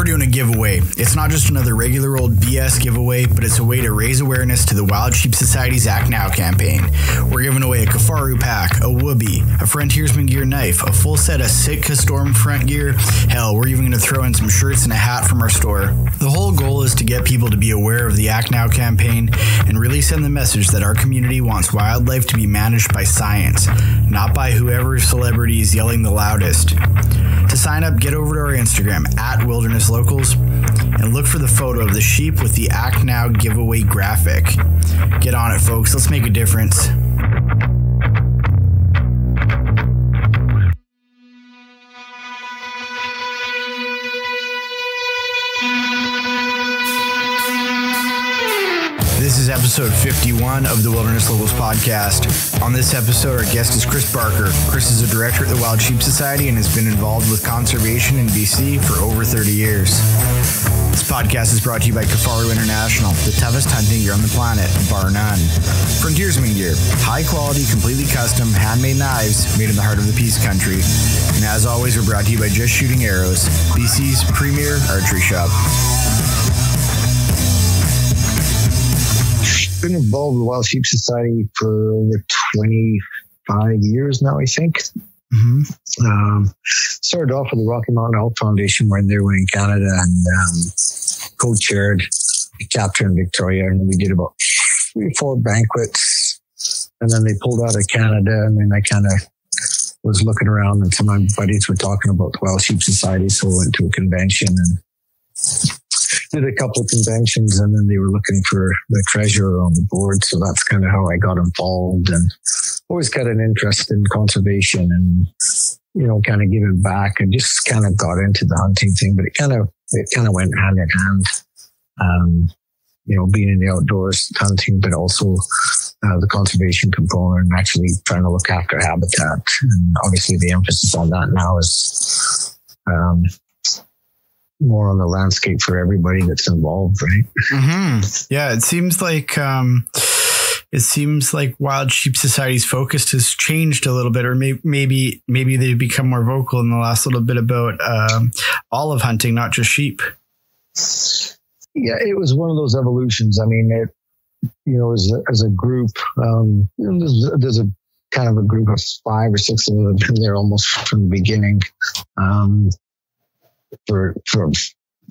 doing a giveaway. It's not just another regular old BS giveaway, but it's a way to raise awareness to the Wild Sheep Society's Act Now campaign. We're giving away a Kifaru pack, a Whoopee, a Frontiersman Gear knife, a full set of Sitka Storm front gear. Hell, we're even going to throw in some shirts and a hat from our store. The whole goal is to get people to be aware of the Act Now campaign and really send the message that our community wants wildlife to be managed by science, not by whoever celebrity is yelling the loudest. To sign up, get over to our Instagram @WildernessLocals and look for the photo of the sheep with the Act Now giveaway graphic. Get on it, folks. Let's make a difference. This is episode 51 of the Wilderness Locals podcast. On this episode, our guest is Chris Barker. Chris is a director at the Wild Sheep Society and has been involved with conservation in BC for over 30 years. This podcast is brought to you by Kifaru International, the toughest hunting gear on the planet, bar none. Frontiersman Gear, high quality, completely custom, handmade knives made in the heart of the Peace Country. And as always, we're brought to you by Just Shooting Arrows, BC's premier archery shop. Been involved with the Wild Sheep Society for over 25 years now, I think. Mm-hmm. Started off with the Rocky Mountain Elk Foundation when they were in Canada, and co-chaired a chapter in Victoria, and we did about 3 or 4 banquets, and then they pulled out of Canada, and then I kind of was looking around, and some of my buddies were talking about the Wild Sheep Society, so I went to a convention and did a couple of conventions, and then they were looking for the treasurer on the board. So that's kind of how I got involved, and always got an interest in conservation and, you know, kind of giving back, and just kind of got into the hunting thing, but it kind of went hand in hand. You know, being in the outdoors hunting, but also the conservation component and actually trying to look after habitat. And obviously the emphasis on that now is, more on the landscape for everybody that's involved, right? Mm-hmm. Yeah, it seems like Wild Sheep Society's focus has changed a little bit, or maybe they've become more vocal in the last little bit about olive hunting, not just sheep. Yeah, it was one of those evolutions. I mean, it, you know, as a group, you know, there's a kind of a group of 5 or 6 of them been there almost from the beginning. For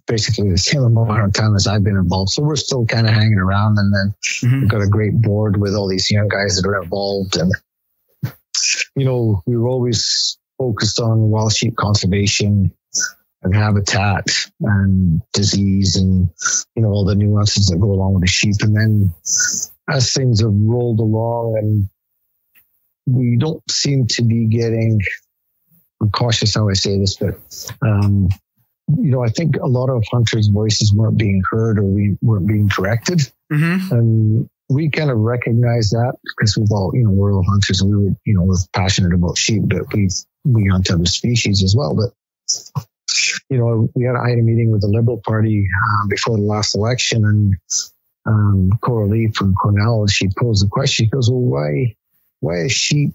basically the same amount of time as I've been involved. So we're still kind of hanging around, and then we've got a great board with all these young guys that are involved. And, you know, we were always focused on wild sheep conservation and habitat and disease and, you know, all the nuances that go along with the sheep. And then as things have rolled along, and we don't seem to be getting, I'm cautious how I say this, but, you know, I think a lot of hunters' voices weren't being heard, or we weren't being corrected. Mm-hmm. And we kind of recognize that because we've all, you know, we're all hunters, and we were, you know, we're passionate about sheep, but we hunt other species as well. But, you know, I had a meeting with the Liberal Party before the last election, and Coralie from Cornell, she posed the question. She goes, well, why is sheep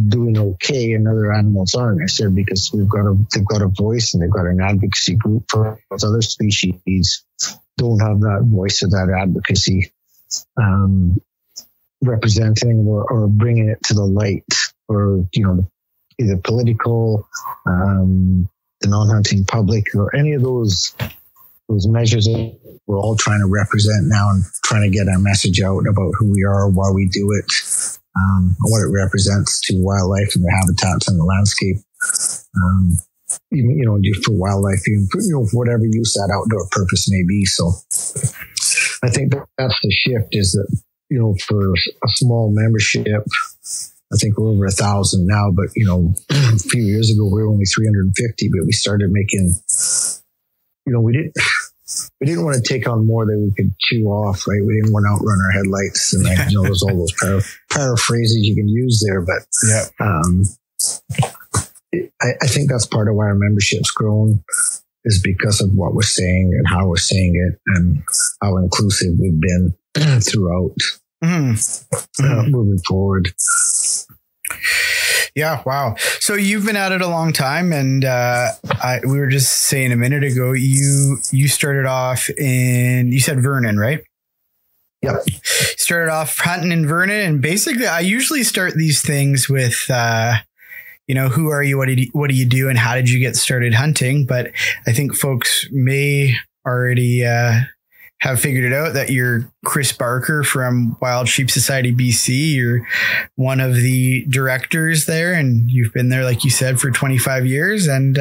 doing okay and other animals aren't? I said, because they've got a voice, and they've got an advocacy group for other species don't have that voice or that advocacy, representing or bringing it to the light, or, you know, either political, the non-hunting public, or any of those measures that we're all trying to represent now, and trying to get our message out about who we are, why we do it, what it represents to wildlife and the habitats and the landscape. Even, you know, for wildlife, even, you know, for whatever use that outdoor purpose may be. So I think that's the shift, is that, you know, for a small membership, I think we're over 1,000 now, but, you know, a few years ago, we were only 350, but we started making, you know, we didn't want to take on more than we could chew off, right? We didn't want to outrun our headlights, and like, you know, there's all those paraphrases you can use there. But yeah, I think that's part of why our membership's grown, is because of what we're saying and how we're saying it, and how inclusive we've been throughout. Moving forward. Yeah. Wow. So you've been at it a long time, and we were just saying a minute ago, you started off you said Vernon, right? Yep. Started off hunting in Vernon, and basically I usually start these things with, who are you? What do you do? And how did you get started hunting? But I think folks may already have figured it out that you're Chris Barker from Wild Sheep Society, BC. You're one of the directors there, and you've been there, like you said, for 25 years. And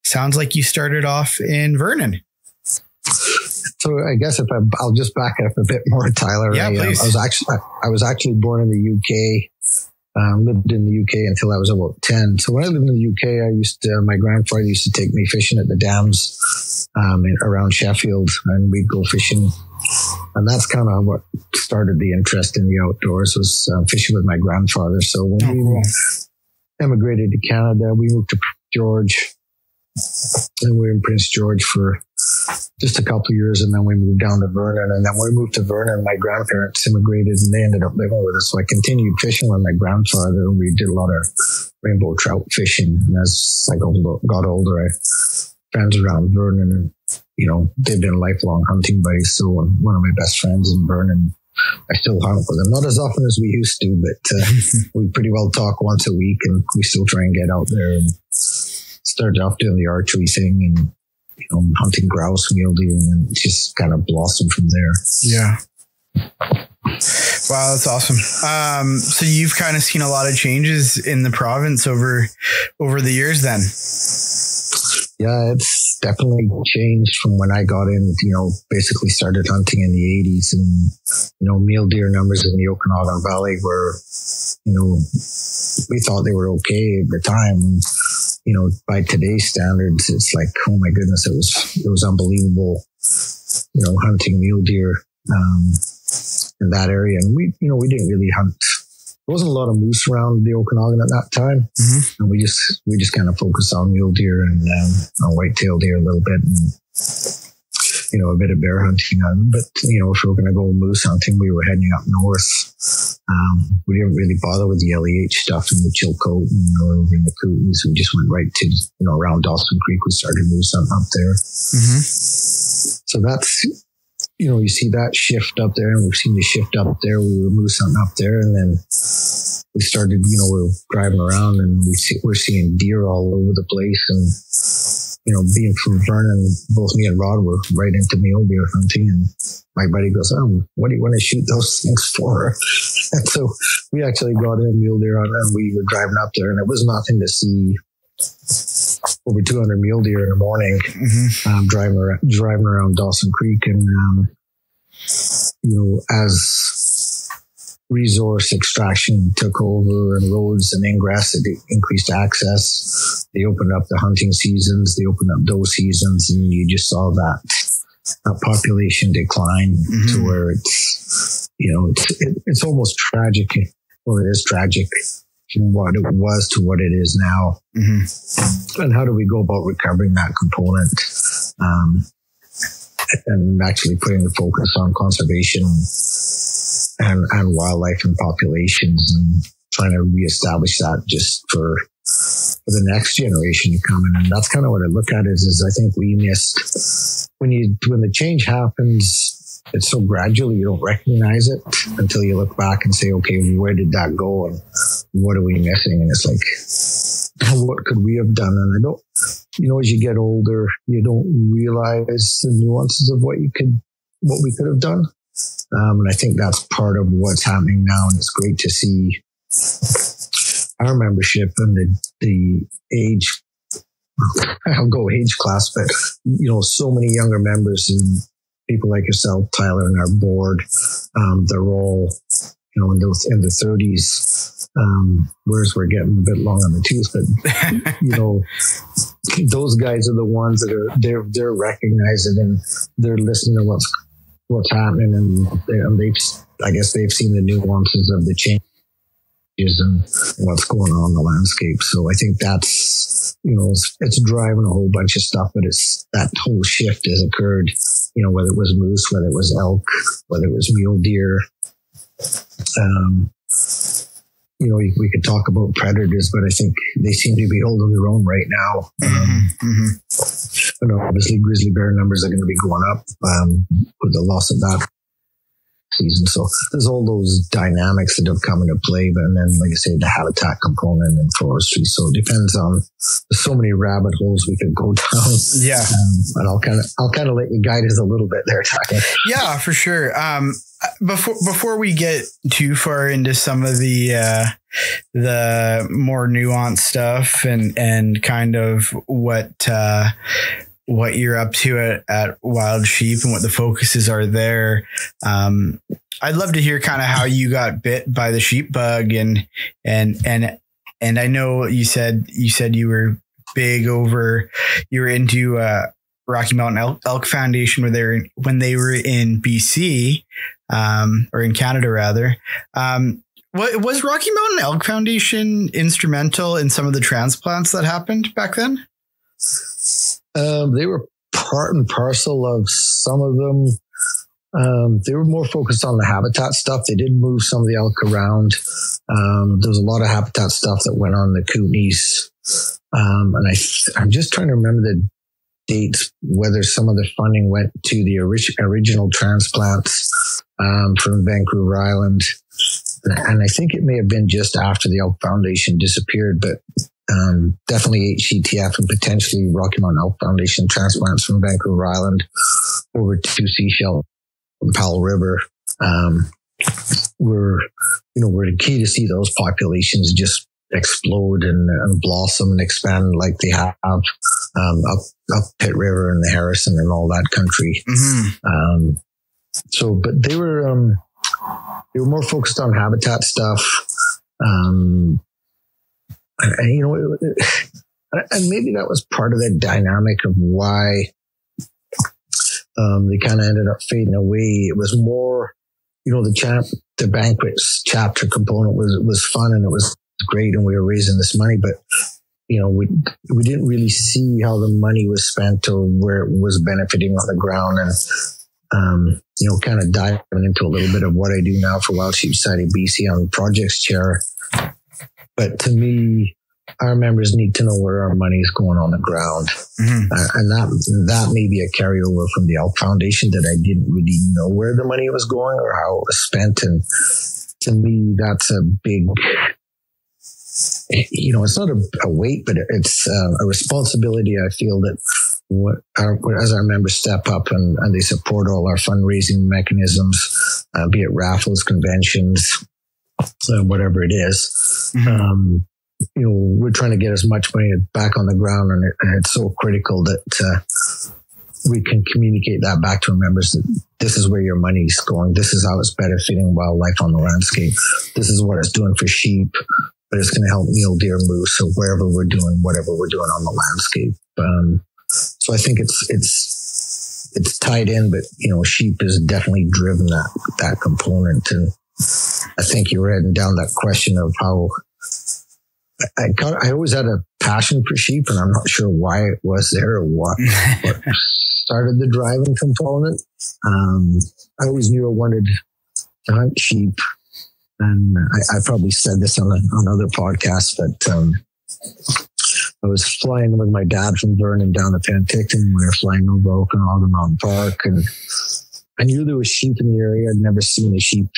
sounds like you started off in Vernon. So I guess I'll just back up a bit more, Tyler. Yeah, please. I was actually born in the UK. Lived in the UK until I was about 10. So when I lived in the UK, my grandfather used to take me fishing at the dams around Sheffield, and we'd go fishing. And that's kind of what started the interest in the outdoors, was fishing with my grandfather. So when we emigrated to Canada, we moved to George, and we were in Prince George for just a couple of years, and then we moved down to Vernon. And then when we moved to Vernon, my grandparents immigrated, and they ended up living with us. So I continued fishing with my grandfather, and we did a lot of rainbow trout fishing. And as I got older, I friends around Vernon, and they've been lifelong hunting buddies. So one of my best friends in Vernon, I still hunt with them, not as often as we used to, but we pretty well talk once a week, and we still try and get out there. And started off doing the archery thing, and hunting grouse, mule deer, and then just kind of blossomed from there. Yeah. Wow, that's awesome. So you've kind of seen a lot of changes in the province over the years then. Yeah, it's definitely changed from when I got in, basically started hunting in the 80s, and, mule deer numbers in the Okanagan Valley were, we thought they were okay at the time. By today's standards, it's like, oh my goodness, it was unbelievable, hunting mule deer, in that area. And we didn't really hunt. There wasn't a lot of moose around the Okanagan at that time. Mm-hmm. And we just kind of focused on mule deer and on whitetail deer a little bit, and a bit of bear hunting. But if we were going to go moose hunting, we were heading up north. We didn't really bother with the LEH stuff in the Chilcotin or in the Kootenays. We just went right to around Dawson Creek. We started moose hunting up there. Mm-hmm. So that's you see that shift up there, and we've seen the shift up there. We were moose hunting up there, and then we started, we were driving around, and we're seeing deer all over the place. And, being from Vernon, both me and Rod were right into mule deer hunting. And my buddy goes, what do you want to shoot those things for? And so we actually got in a mule deer hunt, and we were driving up there, and it was nothing to see over 200 mule deer in the morning, mm-hmm. Driving around Dawson Creek. And, as resource extraction took over and roads and ingress, it increased access. They opened up the hunting seasons, they opened up those seasons, and you just saw that population decline, mm-hmm. to where it's almost tragic. Well, it is tragic from what it was to what it is now. Mm-hmm. And how do we go about recovering that component? And actually putting the focus on conservation and wildlife and populations, and trying to reestablish that just for the next generation to come in. And that's kind of what I look at is I think we missed when the change happens, it's so gradual, you don't recognize it until you look back and say, okay, where did that go? And what are we missing? And it's like, what could we have done? And I don't, as you get older, you don't realize the nuances of what we could have done. And I think that's part of what's happening now. And it's great to see our membership and the age, I'll go age class, but, so many younger members and people like yourself, Tyler, and our board, they're all, in the 30s, whereas we're getting a bit long on the tooth, but, those guys are the ones that they're recognizing, and they're listening to what's happening, and they've seen the nuances of the changes and what's going on in the landscape. So I think that's, it's driving a whole bunch of stuff, but it's that whole shift has occurred, whether it was moose, whether it was elk, whether it was mule deer. we could talk about predators, but I think they seem to be holding their own right now. Obviously grizzly bear numbers are going to be going up with the loss of that season. So there's all those dynamics that have come into play. But then, like I say, the habitat component and forestry. So it depends on, there's so many rabbit holes we could go down. Yeah. And I'll kind of let you guide us a little bit there, Tucker. Yeah, for sure. Before we get too far into some of the more nuanced stuff and kind of what you're up to at Wild Sheep and what the focuses are there, I'd love to hear kind of how you got bit by the sheep bug and I know you said you were big over, you were into Rocky Mountain Elk Foundation when they were in BC, or in Canada rather. Was Rocky Mountain Elk Foundation instrumental in some of the transplants that happened back then? They were part and parcel of some of them. They were more focused on the habitat stuff. They did move some of the elk around. There was a lot of habitat stuff that went on the Kootenays. And I'm just trying to remember the dates, whether some of the funding went to the original transplants from Vancouver Island. And I think it may have been just after the Elk Foundation disappeared, but definitely HCTF and potentially Rocky Mountain Elk Foundation transplants from Vancouver Island over to Seashell and Powell River were key to see those populations just explode and blossom and expand like they have up Pitt River and the Harrison and all that country. Mm-hmm. But they were more focused on habitat stuff. And maybe that was part of the dynamic of why they kind of ended up fading away. It was more, the banquets chapter component was fun and it was great and we were raising this money, but we didn't really see how the money was spent or where it was benefiting on the ground. And kind of diving into a little bit of what I do now for Wild Sheep Society BC on projects chair. But to me, our members need to know where our money is going on the ground. Mm-hmm. And that may be a carryover from the Elk Foundation, that I didn't really know where the money was going or how it was spent. And to me, that's a big, it's not a weight, but it's a responsibility. I feel that as our members step up and they support all our fundraising mechanisms, be it raffles, conventions, whatever it is, mm-hmm. We're trying to get as much money back on the ground, and it's so critical that we can communicate that back to our members that this is where your money's going. This is how it's benefiting wildlife on the landscape. This is what it's doing for sheep, but it's going to help mule deer, moose, or wherever we're doing whatever we're doing on the landscape. So I think it's tied in, but sheep has definitely driven that component. And I think you were heading down that question of how I always had a passion for sheep, and I'm not sure why it was there or what started the driving component. I always knew I wanted to hunt sheep, and I probably said this on other podcasts, but I was flying with my dad from Vernon down to Penticton. We were flying over Okanagan Mountain Park, and I knew there was sheep in the area. I'd never seen a sheep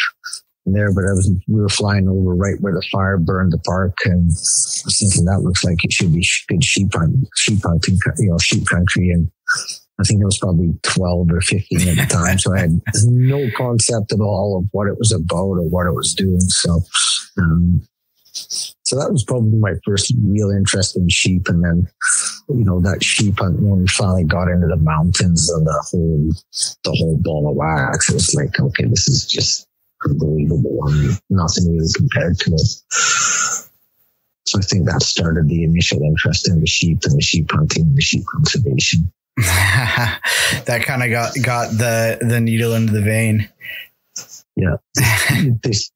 in there, but we were flying over right where the fire burned the park, and I was thinking that looks like it should be good sheep hunting, sheep country. And I think I was probably 12 or 15 at the time, so I had no concept at all of what it was about or what it was doing. So that was probably my first real interest in sheep. And then, that sheep hunt, when we finally got into the mountains and the whole ball of wax, it was like, okay, this is just unbelievable. Nothing really compared to it. So I think that started the initial interest in the sheep and the sheep hunting and the sheep conservation. That kind of got the needle into the vein. Yeah.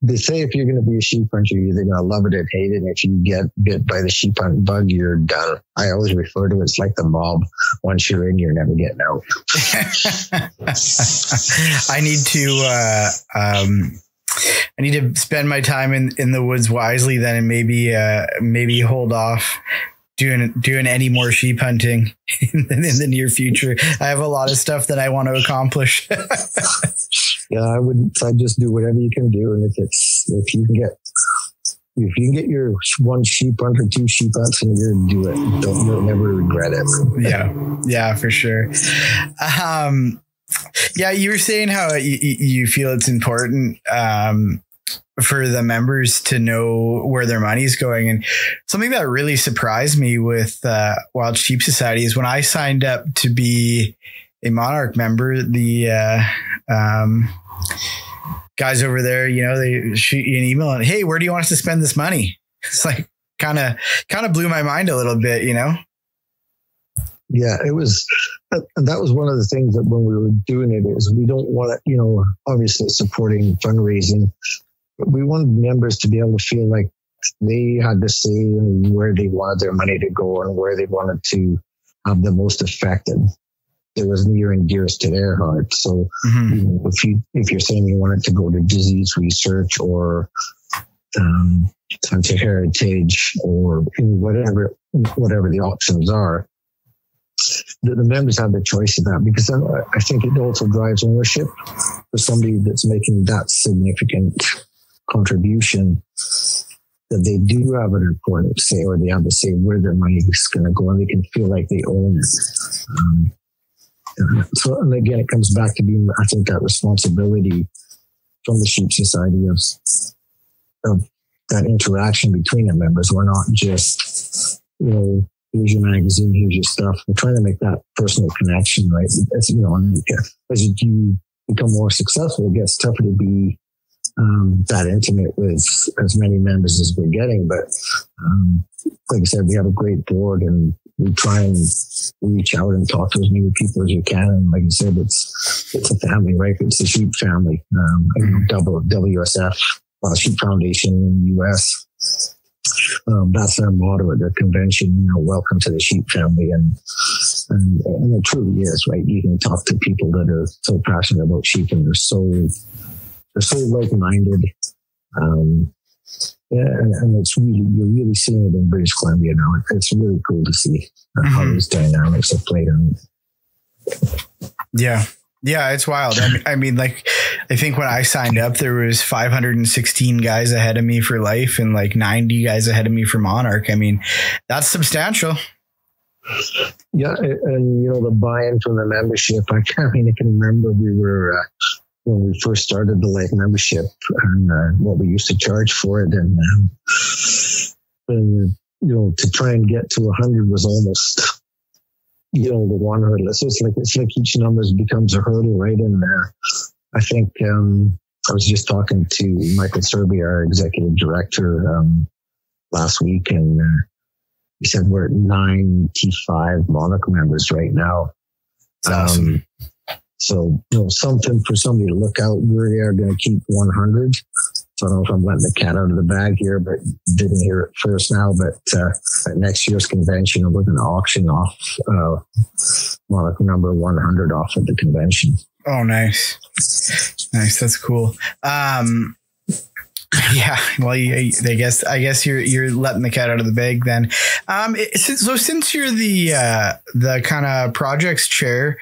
They say if you're going to be a sheep hunter, you're either going to love it or hate it. And if you get bit by the sheep hunt bug, you're done. I always refer to it as like the mob. Once you're in, you're never getting out. I need to spend my time in the woods wisely then, and maybe hold off doing any more sheep hunting in the near future. I have a lot of stuff that I want to accomplish. Yeah, I'd just do whatever you can do. And if you can get your one sheep hunt or two sheep hunts and you're going to do it, you'll never regret it. Yeah, for sure. Yeah, you were saying how you feel it's important for the members to know where their money's going. And something that really surprised me with Wild Sheep Society is when I signed up to be a Monarch member, the guys over there, they shoot you an email and, hey, where do you want us to spend this money? It's like kind of blew my mind a little bit, Yeah, it was, and that was one of the things that when we were doing it is we don't want to, obviously supporting fundraising, but we wanted members to be able to feel like they had to say where they wanted their money to go and where they wanted to have the most effect. And it was near and dearest to their heart. So if you're saying you want it to go to disease research or to heritage or whatever the options are, the members have the choice of that, because I think it also drives ownership for somebody that's making that significant contribution, that they do have an important say, or they have to say where their money is going to go, and they can feel like they own it. So, and again, it comes back to being, I think, that responsibility from the Sheep Society of that interaction between the members. We're not just, here's your magazine, here's your stuff. We're trying to make that personal connection, right? As you become more successful, it gets tougher to be that intimate with as many members as we're getting. But like I said, we have a great board, and we try and reach out and talk to as many people as we can. And like I said, it's a family, right? It's a sheep family. WSF, Sheep Foundation in the U.S. That's their motto at their convention. Welcome to the sheep family, and it truly is, right? You can talk to people that are so passionate about sheep, and they're so like-minded. And it's you're really seeing it in British Columbia now. It's really cool to see how these dynamics have played out. Yeah, it's wild. I mean, like, I think when I signed up, there was 516 guys ahead of me for Life and like 90 guys ahead of me for Monarch. I mean, that's substantial. Yeah, and the buy-in from the membership. I can remember we were when we first started the Life membership and what we used to charge for it, and to try and get to 100 was almost the one hurdle. So it's like each number becomes a hurdle, right? And I think I was just talking to Michael Serby, our executive director, last week, and he said we're at 95 Monarch members right now. That's awesome. So, something for somebody to look out. We are going to keep 100. So I don't know if I'm letting the cat out of the bag here, but didn't hear it first now. But at next year's convention, we're going to auction off Monarch number 100 off at the convention. Oh, nice. That's cool. Yeah, well, I guess you're letting the cat out of the bag then. So since you're the kind of projects chair,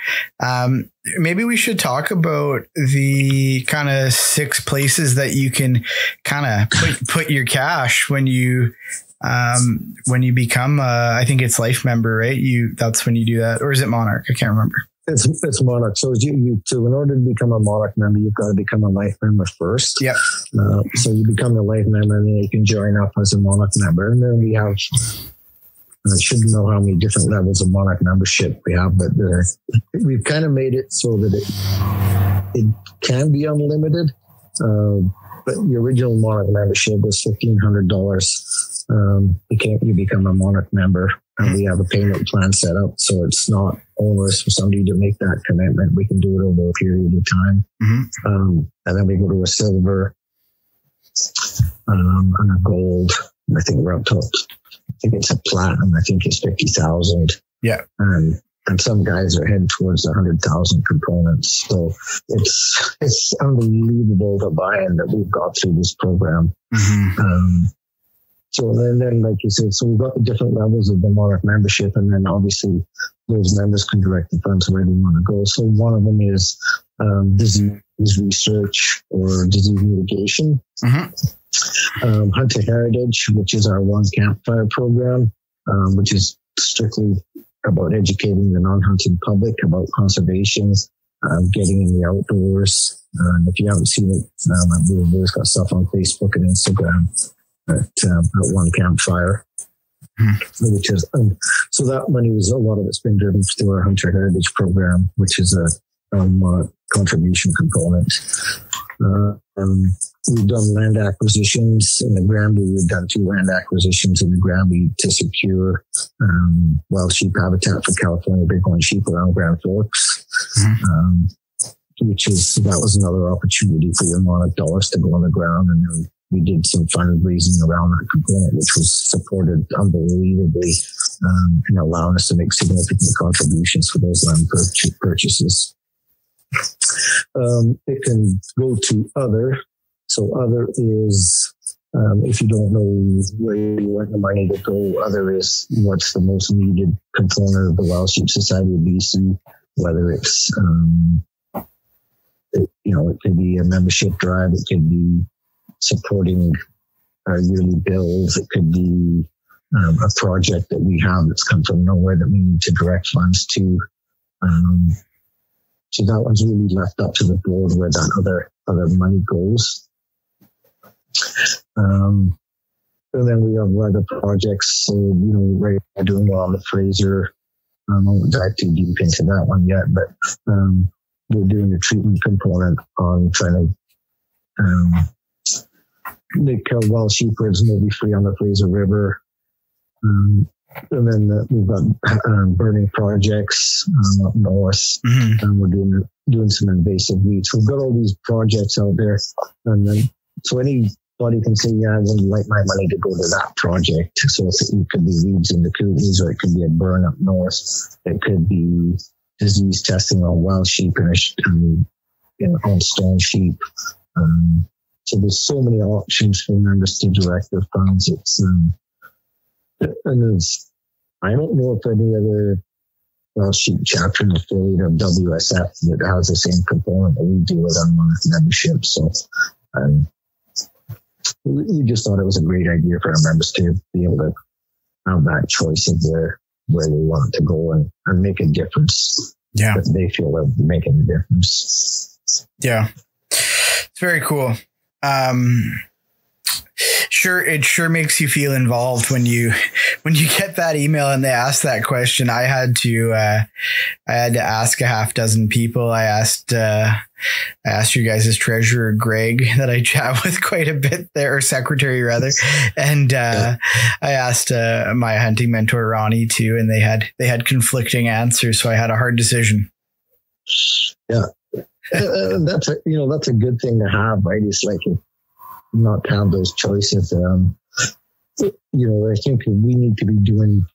maybe we should talk about the kind of 6 places that you can kind of put your cash when you become I think it's Life member, right? That's when you do that, or is it Monarch? I can't remember. It's Monarch. So in order to become a Monarch member, you've got to become a Life member first. Yeah. So you become a Life member, and then you can join up as a Monarch member. And then we have, I shouldn't know how many different levels of Monarch membership we have, but we've kind of made it so that it can be unlimited. But the original Monarch membership was $1,500. You become a Monarch member, and we have a payment plan set up, so it's not onerous for somebody to make that commitment. We can do it over a period of time. And then we go to a silver and a gold. I think we're up to, I think it's a platinum. I think it's 50,000. Yeah. And And some guys are heading towards 100,000 components. So it's unbelievable the buy-in that we've got through this program. So then, like you said, so we've got the different levels of the Monarch membership, and then obviously those members can direct the funds where they want to go. So one of them is disease research or disease mitigation. Hunter Heritage, which is our One Campfire program, which is strictly about educating the non-hunting public about conservation, getting in the outdoors. If you haven't seen it, we've got stuff on Facebook and Instagram at One Campfire, which is so that money was a lot of it's been driven through our Hunter Heritage program, which is a contribution component. We've done land acquisitions in the Granby. We've done 2 land acquisitions in the Granby to secure wild sheep habitat for California bighorn sheep around Grand Forks, that was another opportunity for your Monarch dollars to go on the ground. And then we did some fundraising around that component, which was supported unbelievably and allowing us to make significant contributions for those land purchases. It can go to other. So other is, if you don't know where you want the money to go, other is what's the most needed component of the Wild Sheep Society of BC, whether it's, it could be a membership drive, it could be supporting our yearly bills, it could be a project that we have that's come from nowhere that we need to direct funds to. So that one's really left up to the board where that other money goes. And then we have other projects. So, we're doing well on the Fraser. I won't dive too deep into that one yet, but we're doing the treatment component on trying to make wild sheep ribs maybe free on the Fraser River. And then we've got burning projects up north, and we're doing some invasive weeds. We've got all these projects out there, and then so anybody can say, "Yeah, I would like my money to go to that project." So it could be weeds in the Kootenays, or it could be a burn up north. It could be disease testing on wild sheep and on stone sheep. So there's so many options for members to direct their funds. It's I don't know if any other wild sheep chapter and affiliate of WSF that has the same component that we do with our Monarch membership. So we just thought it was a great idea for our members to be able to have that choice of where they want to go and make a difference. Yeah. That they feel they're making a difference. Yeah. It's very cool. It sure makes you feel involved when you get that email and they ask that question. I had to ask a half dozen people. I asked you guys' treasurer, Greg, that I chat with quite a bit there, or secretary rather. And, I asked, my hunting mentor, Ronnie, too, and they had conflicting answers. So I had a hard decision. Yeah. That's a good thing to have, right? It's like, not to have those choices. I think we need to be doing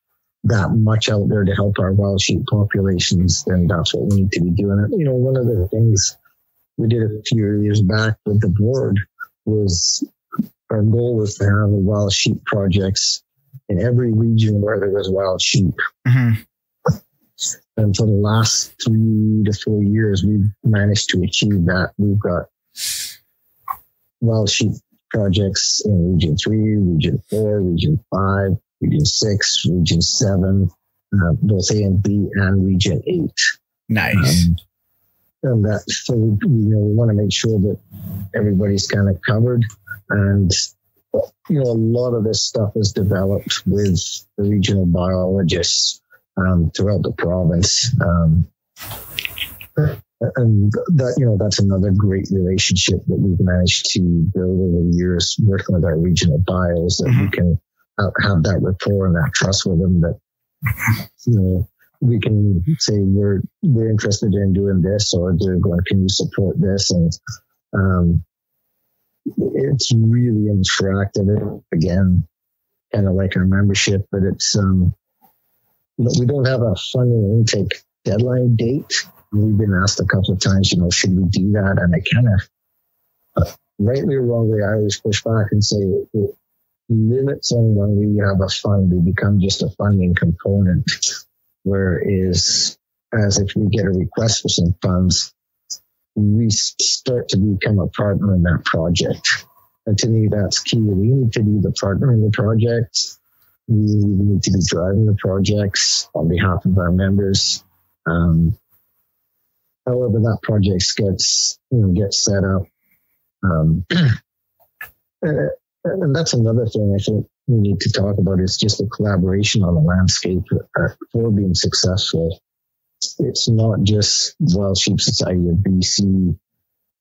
that much out there to help our wild sheep populations, then that's what we need to be doing. One of the things we did a few years back with the board was our goal was to have wild sheep projects in every region where there was wild sheep. And for the last 3 to 4 years, we've managed to achieve that. We've got wild sheep projects in Region 3, Region 4, Region 5, Region 6, Region 7, both A and B, and Region 8. Nice. And that, so we want to make sure that everybody's kind of covered. And, a lot of this stuff is developed with the regional biologists throughout the province. And that, that's another great relationship that we've managed to build over the years working with our regional bios, that we can have that rapport and that trust with them, that, we can say we're interested in doing this, or they're going, can you support this? And it's really interactive. Again, kind of like our membership, but it's we don't have a funding intake deadline date. We've been asked a couple of times, should we do that? And I kind of, rightly or wrongly, I always push back and say, limits on when we have a fund, they become just a funding component. Whereas, as if we get a request for some funds, we start to become a partner in that project. And to me, that's key. We need to be the partner in the project. We need to be driving the projects on behalf of our members. However, that project gets set up. And that's another thing I think we need to talk about is just the collaboration on the landscape for being successful. It's not just Wild Sheep Society of BC.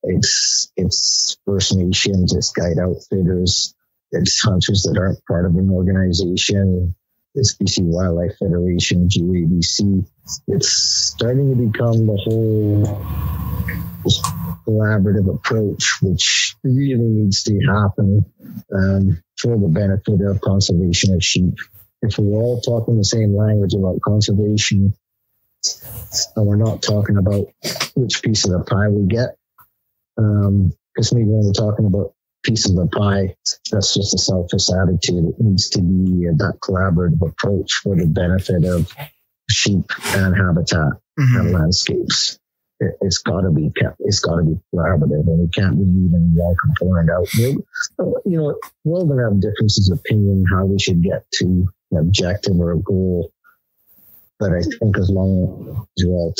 It's First Nations, it's guide outfitters, it's hunters that aren't part of an organization, it's BC Wildlife Federation, GABC. It's starting to become the whole collaborative approach, which really needs to happen for the benefit of conservation of sheep. If we're all talking the same language about conservation, and we're not talking about which piece of the pie we get, because maybe when we're talking about piece of the pie, that's just a selfish attitude. It needs to be that collaborative approach for the benefit of sheep and habitat and landscapes. It's got to be kept. It's got to be collaborative, and we can't be leaving one component out. We're going to have differences of opinion how we should get to an objective or a goal. But I think as long as we all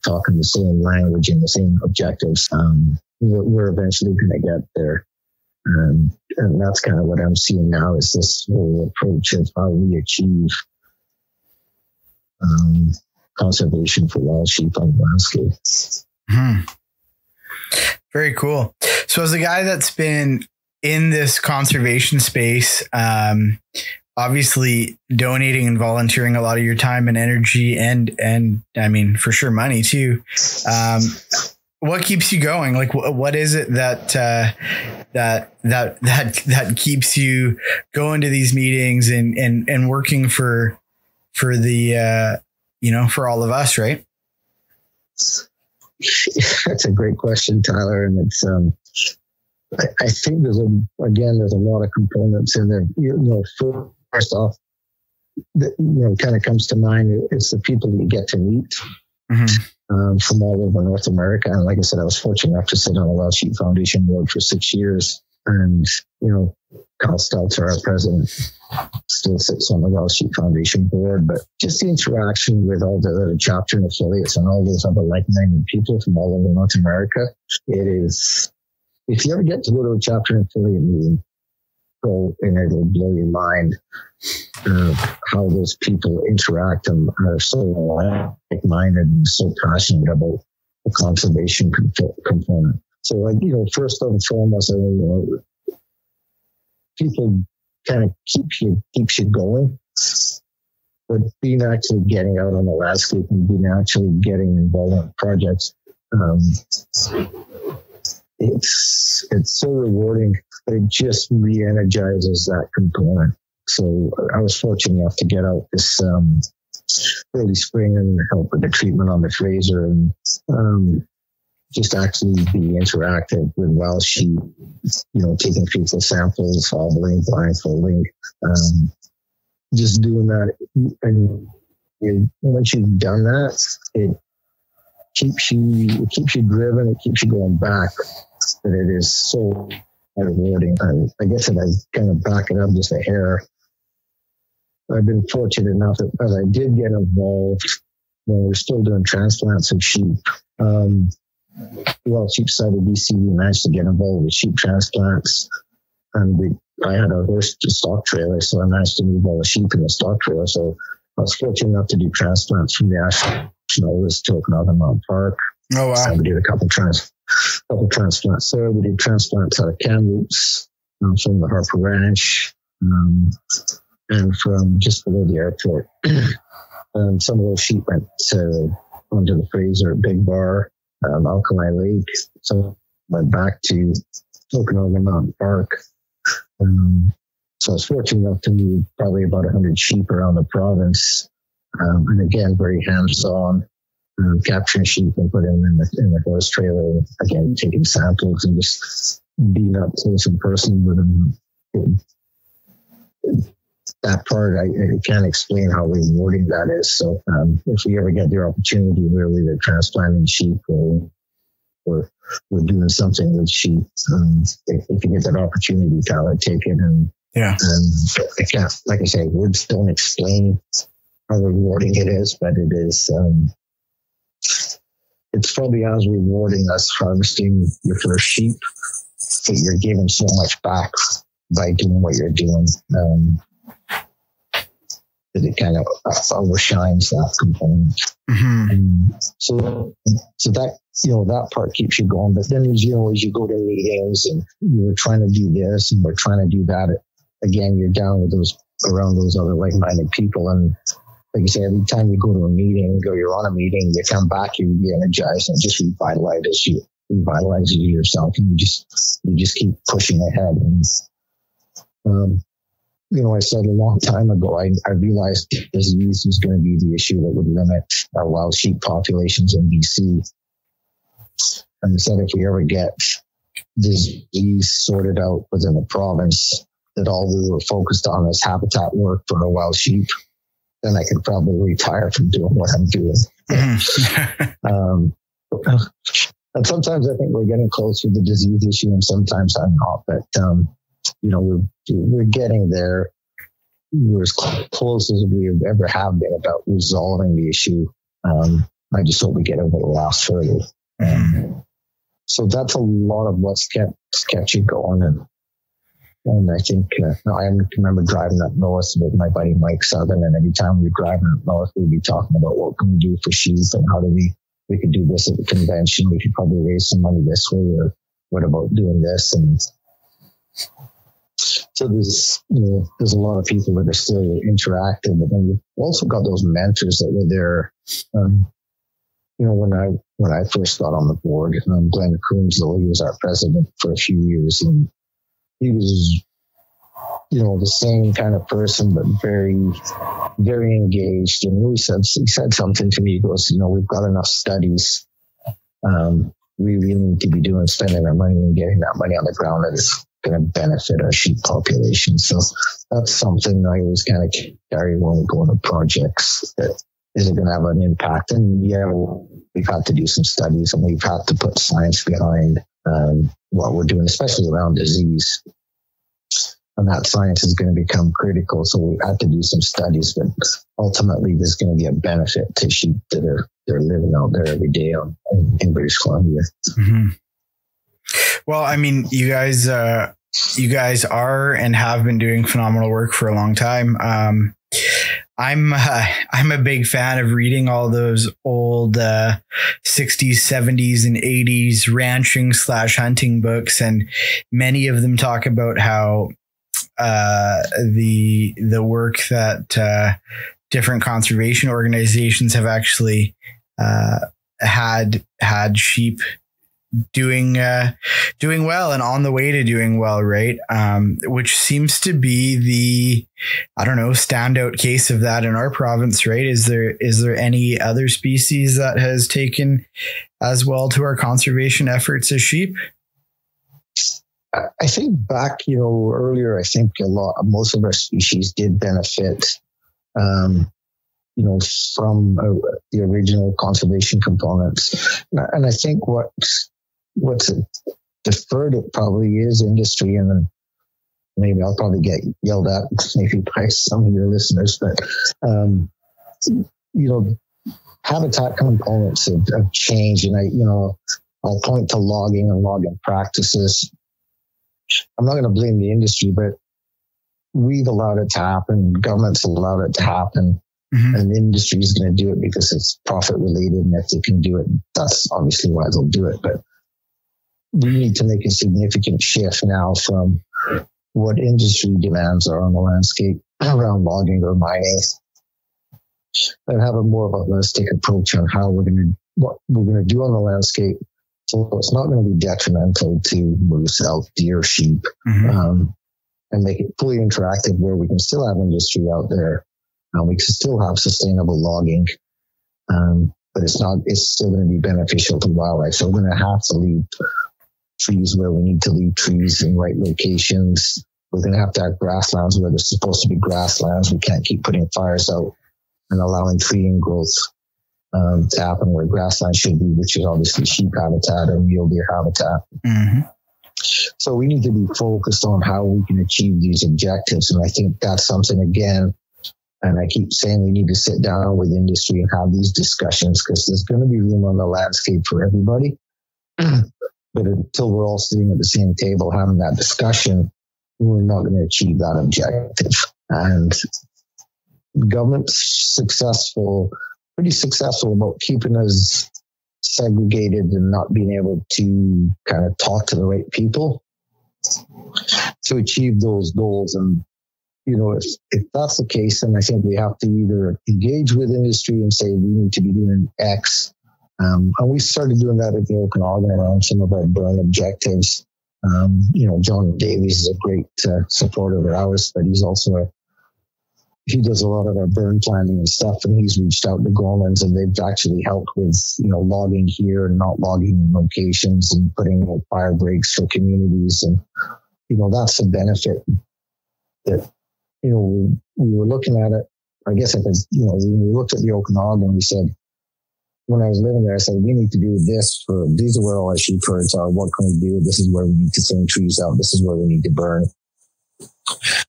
talking the same language and the same objectives, we're eventually going to get there. And that's kind of what I'm seeing now is this whole approach of how we achieve conservation for wild sheep on the landscape. Very cool. So as a guy that's been in this conservation space, obviously donating and volunteering a lot of your time and energy and I mean, for sure money too. What keeps you going? Like, what is it that keeps you going to these meetings and working for the, for all of us, right? That's a great question, Tyler. And it's, I think there's a lot of components in there. First off, kind of comes to mind, it's the people that you get to meet from all over North America. And like I said, I was fortunate enough to sit on the Wild Sheep Foundation board for 6 years. And, Kyle Stelter, our president, still sits on the Wild Sheep Foundation board. But just the interaction with all the other chapter and affiliates and all those other like-minded people from all over North America, it is, if you ever get to go to a chapter and affiliate meeting, and it'll blow your mind how those people interact and are so like-minded and so passionate about the conservation component. So, first and foremost, people kind of keeps you going, but being actually getting out on the landscape and being actually getting involved in projects, it's so rewarding, but it just re-energizes that component. So I was fortunate enough to get out this early spring and help with the treatment on the Fraser and just actually be interactive with wild sheep, taking fecal samples, hobbling, blindfolding, just doing that. And once you've done that, it keeps you driven, it keeps you going back. But it is so rewarding. And I guess if I kind of back it up just a hair, I've been fortunate enough that as I did get involved when we were still doing transplants of sheep, Wild Sheep Society of BC, we managed to get involved with sheep transplants. And I had a horse to stock trailer, so I managed to move all the sheep in the stock trailer. So I was fortunate enough to do transplants from the National List to Okanagan Mountain Park. Oh, wow. So we did a couple transplants there. We did transplants out of Kamloops, from the Harper Ranch, and from just below the airport. And some of those sheep went onto the Fraser at Big Bar, Alkali Lake. So went back to Okanagan Mountain Park. So I was fortunate enough to move probably about 100 sheep around the province And again, very hands-on, capturing sheep and putting them in the horse trailer. Again, taking samples and just being up close and personal with them. That part, I can't explain how rewarding that is. So if we ever get the opportunity where we're either transplanting sheep or we're doing something with sheep, if you get that opportunity, Tyler, take it. And I can't, like I say, words don't explain how rewarding it is, but it is. It's probably as rewarding as harvesting your first sheep, but you're giving so much back by doing what you're doing. That it kind of overshines that component. Mm-hmm. So that, that part keeps you going. But then as you go to meetings and we're trying to do this and we're trying to do that, again, you're down with around those other like-minded people. And like you say, every time you go to a meeting or you're on a meeting, you come back, you get energized and just revitalizes you yourself, and you just keep pushing ahead. And I said a long time ago, I realized disease was going to be the issue that would limit our wild sheep populations in BC. And I said if we ever get disease sorted out within the province, that all we were focused on is habitat work for our wild sheep, then I could probably retire from doing what I'm doing. And sometimes I think we're getting close to the disease issue, and sometimes I'm not. But we're getting there. We're as close as we ever have been about resolving the issue. I just hope we get over the last hurdle. So that's a lot of what's kept you going. And I think I remember driving up north with my buddy Mike Southern, and every time we were driving up north, we'd be talking about what can we do for sheep and how do we could do this at the convention. We could probably raise some money this way, or what about doing this? And so there's a lot of people that are still interactive, but then you've also got those mentors that were there. When I first got on the board, Glenn Coonslow, he was our president for a few years, and he was, the same kind of person, but very, very engaged. And he said something to me. He goes, we've got enough studies. We really need to be spending our money and getting that money on the ground that is going to benefit our sheep population. So that's something I always kind of carry when we go into projects. That is it going to have an impact? And we've had to do some studies, and we've had to put science behind what we're doing, especially around disease. And that science is going to become critical. So we've had to do some studies, but ultimately there's going to be a benefit to sheep that they're living out there every day in British Columbia. Mm-hmm. Well, I mean, you guys are and have been doing phenomenal work for a long time. I'm a big fan of reading all those old 60s, 70s, and 80s ranching / hunting books, and many of them talk about how the work that different conservation organizations have actually had sheep doing well and on the way to doing well, right? Which seems to be the, standout case of that in our province, right? Is there any other species that has taken as well to our conservation efforts as sheep? I think back, earlier, I think most of our species did benefit, from the original conservation components. And I think what's deferred it probably is industry, and then maybe I'll probably get yelled at maybe by some of your listeners, but habitat components have changed, and I'll point to logging and logging practices. I'm not going to blame the industry, but we've allowed it to happen. Government's allowed it to happen. Mm-hmm. And the industry is going to do it because it's profit related. And if they can do it, that's obviously why they'll do it. But we need to make a significant shift now from what industry demands are on the landscape around logging or mining, and have a more of a holistic approach on what we're going to do on the landscape. So it's not going to be detrimental to moose, elk, deer, sheep, mm-hmm. And make it fully interactive where we can still have industry out there, We can still have sustainable logging, but it's still going to be beneficial to wildlife. So we're going to have to leave trees where we need to leave trees in right locations. We're going to have grasslands where there's supposed to be grasslands. We can't keep putting fires out and allowing tree growth to happen where grassland should be, which is obviously sheep habitat or mule deer habitat. Mm-hmm. So we need to be focused on how we can achieve these objectives. And I think that's something, again, and I keep saying we need to sit down with industry and have these discussions, because there's going to be room on the landscape for everybody. But until we're all sitting at the same table having that discussion, we're not going to achieve that objective. And the government's pretty successful about keeping us segregated and not being able to kind of talk to the right people to achieve those goals. And, if that's the case, then I think we have to either engage with industry and say we need to be doing X. And we started doing that at the Okanagan around some of our burn objectives. John Davies is a great supporter of ours, but he does a lot of our burn planning and stuff, and he's reached out to Gormans, and they've actually helped with, logging here and not logging in locations and putting fire breaks for communities. And, that's a benefit that, we were looking at it. I guess when we looked at the Okanagan, we said, when I was living there, I said, we need to do this these are where all our sheep herds are. What can we do? This is where we need to thin trees out. This is where we need to burn.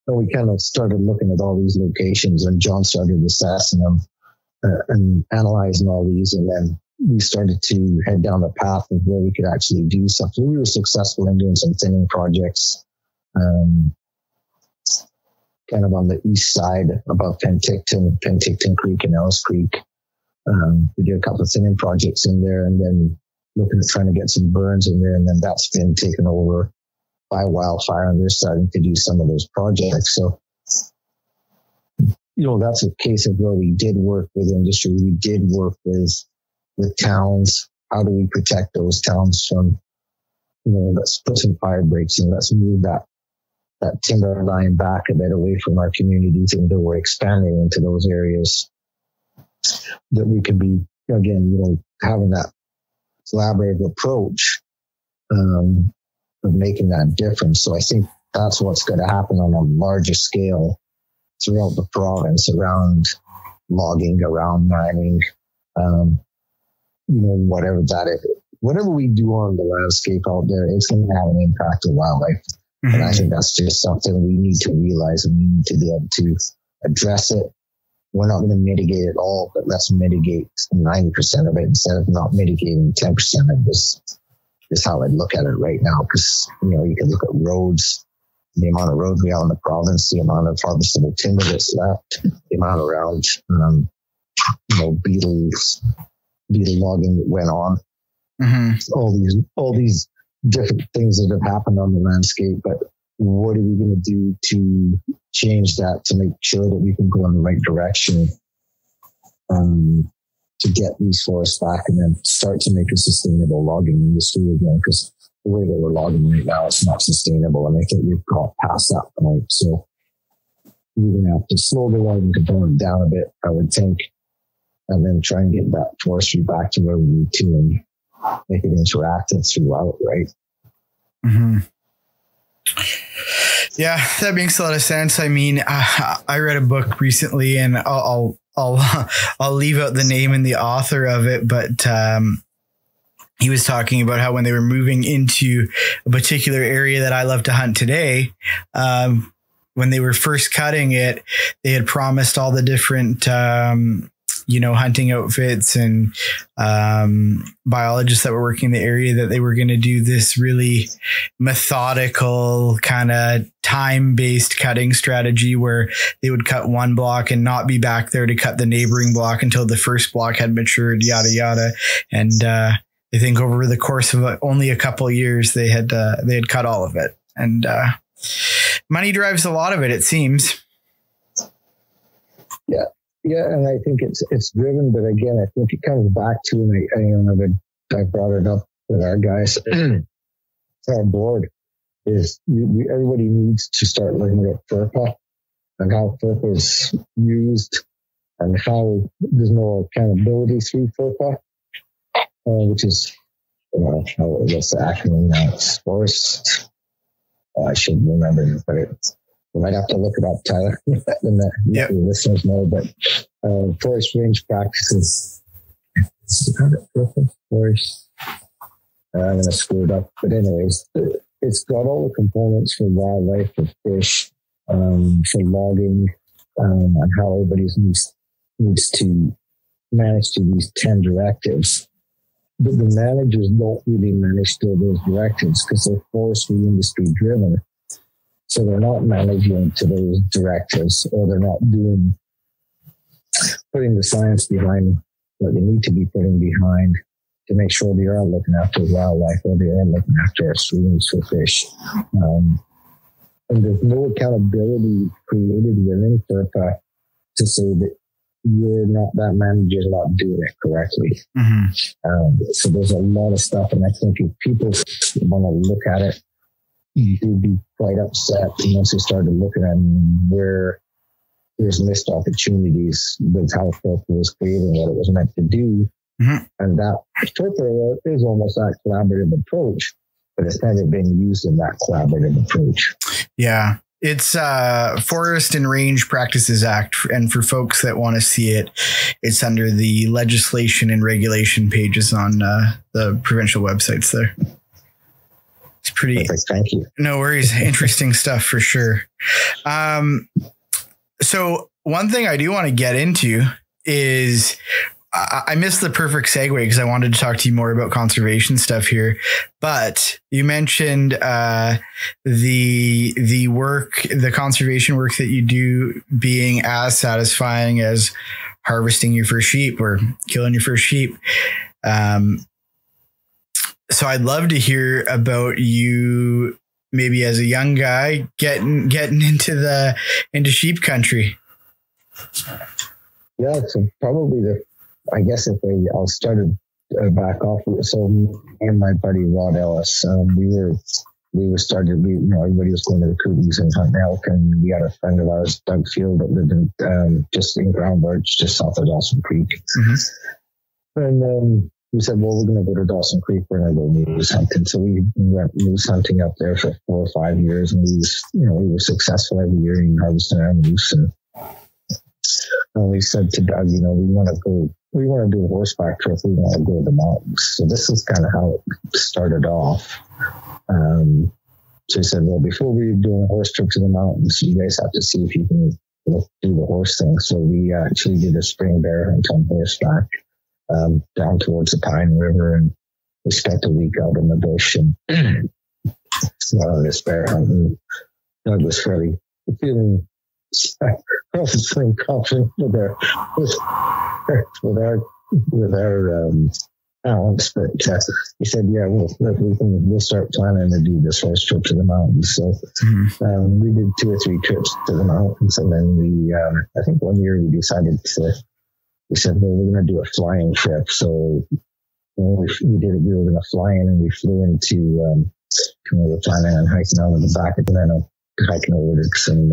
And we kind of started looking at all these locations, and John started assessing them and analyzing all these. And then we started to head down the path of where we could actually do something. We were successful in doing some thinning projects, kind of on the east side above Penticton Creek and Ellis Creek. We did a couple of thinning projects in there, and then looking at trying to get some burns in there. And then that's been taken over by wildfire, and they're starting to do some of those projects. So, that's a case of where we did work with industry. We did work with towns. How do we protect those towns from, let's put some fire breaks and let's move that timber line back a bit away from our communities, and that we're expanding into those areas that we can be, again, having that collaborative approach of making that difference. So I think that's what's going to happen on a larger scale throughout the province, around logging, around mining, whatever that is. Whatever we do on the landscape out there, it's going to have an impact on wildlife. Mm-hmm. And I think that's just something we need to realize, and we need to be able to address it. We're not going to mitigate it all, but let's mitigate 90% of it instead of not mitigating 10% of this. Is how I'd look at it right now. Because, you can look at roads, the amount of roads we have in the province, the amount of harvestable timber that's left, the amount around, beetle logging that went on. Mm-hmm. All these different things that have happened on the landscape. But what are we going to do to change that, to make sure that we can go in the right direction to get these forests back, and then start to make a sustainable logging industry again? Because the way that we're logging right now is not sustainable, and I think we've got past that point. So we're going to have to slow the logging component down a bit, I would think, and then try and get that forestry back to where we need to, and make it interactive throughout, right? Mm-hmm. Yeah, that makes a lot of sense. I mean, I read a book recently, and I'll leave out the name and the author of it, but he was talking about how when they were moving into a particular area that I love to hunt today, when they were first cutting it, they had promised all the different hunting outfits and biologists that were working in the area that they were going to do this really methodical kind of time-based cutting strategy where they would cut one block and not be back there to cut the neighboring block until the first block had matured, yada, yada. And I think over the course of only a couple of years, they had cut all of it. And money drives a lot of it, it seems. Yeah. Yeah, and I think it's driven, but again, I think it comes back to, and I brought it up with our guys, our board, is everybody needs to start looking at FERPA and how FERPA is used and how there's no accountability through FERPA, which is, what's the acronym now? It's forest. I should remember, but I might have to look it up, Tyler. And let your listeners know. But forest range practices. Forest. I'm going to screw it up. But anyways, it's got all the components for wildlife, for fish, for logging, and how everybody needs to manage to these 10 directives. But the managers don't really manage to those directives because they're forestry industry driven. So they're not managing to those directives, or they're not putting the science behind what they need to be putting behind to make sure they are looking after wildlife, or they are looking after our streams for fish. And there's no accountability created within FERPA to say that that manager's not doing it correctly. Mm-hmm. So there's a lot of stuff, and I think if people want to look at it, they'd be quite upset once they started looking at where there's missed opportunities with how FERPA was created and what it was meant to do. Mm-hmm. And that FERPA is almost that collaborative approach, but it's never been used in that collaborative approach. Yeah. It's Forest and Range Practices Act. And for folks that want to see it, it's under the legislation and regulation pages on the provincial websites there. It's pretty. Perfect. Thank you. No worries. Interesting stuff for sure. So one thing I do want to get into is I missed the perfect segue because I wanted to talk to you more about conservation stuff here. But you mentioned the work, the conservation work that you do being as satisfying as harvesting your first sheep or killing your first sheep. So I'd love to hear about you maybe as a young guy getting into sheep country. Yeah, so probably I'll start back off. So me and my buddy Rod Ellis, everybody was going to the Cooties and hunting elk, and we had a friend of ours, Doug Field, that lived in just in Ground Birch, just south of Dawson Creek. Mm-hmm. And we said, well, we're going to go to Dawson Creek. We're going to go moose hunting. So we went moose hunting up there for 4 or 5 years, and we were successful every year in harvesting our moose. And we said to Doug, we want to do a horseback trip. We want to go to the mountains. So this is kind of how it started off. So he said, well, before we do a horse trip to the mountains, you guys have to see if you can do the horse thing. So we actually did a spring bear hunt on horseback down towards the Pine River, and we spent a week out in the bush and this bear hunt. And Doug was feeling confident with our talents, but he said, "Yeah, we'll start planning to do this horse trip to the mountains." So we did 2 or 3 trips to the mountains, and then I think one year we said, "Well, we're going to do a flying trip." So we did it. We were going to fly in, and we flew into. We were planning on hiking out of the back of the hiking over to some.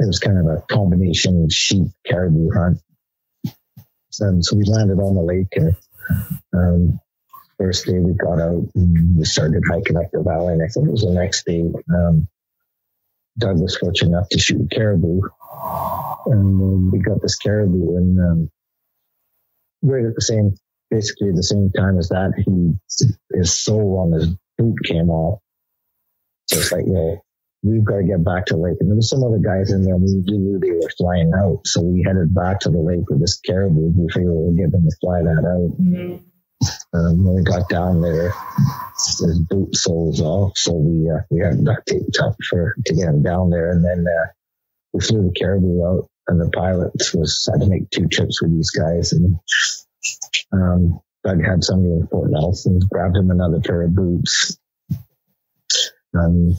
It was kind of a combination sheep caribou hunt. So we landed on the lake, and first day we got out and we started hiking up the valley. And I think it was the next day, Doug was fortunate enough to shoot a caribou, and we got this caribou, and right at basically the same time as that, his sole on his boot came off. So it's like, we've got to get back to the lake. And there was some other guys in there. We knew they were flying out. So we headed back to the lake with this caribou. We figured we'd get them to fly that out. Mm-hmm. When we got down there, his boot soles off. So we had duct tape up to get him down there. And then we flew the caribou out, and the pilot had to make 2 trips with these guys. And Doug had somebody in Fort Nelson, grabbed him another pair of boots.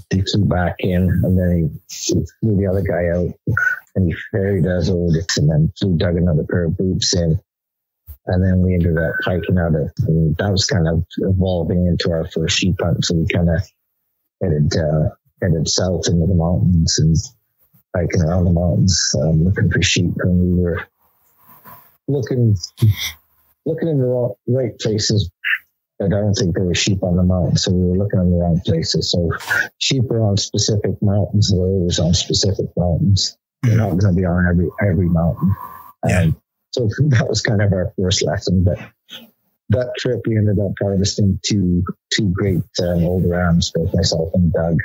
He flew back in, and then he flew the other guy out, and he ferried us over to, and then flew Doug another pair of boots in. And then we ended up hiking out and that was kind of evolving into our first sheep hunt. So we kind of headed south into the mountains, and hiking around the mountains, looking for sheep, and we were looking in the right places. But I don't think there were sheep on the mountain, so we were looking in the wrong places. So sheep are on specific mountains, lilies on specific mountains. They're not going to be on every mountain. So that was kind of our first lesson. But that trip, we ended up harvesting two great old rams, both myself and Doug.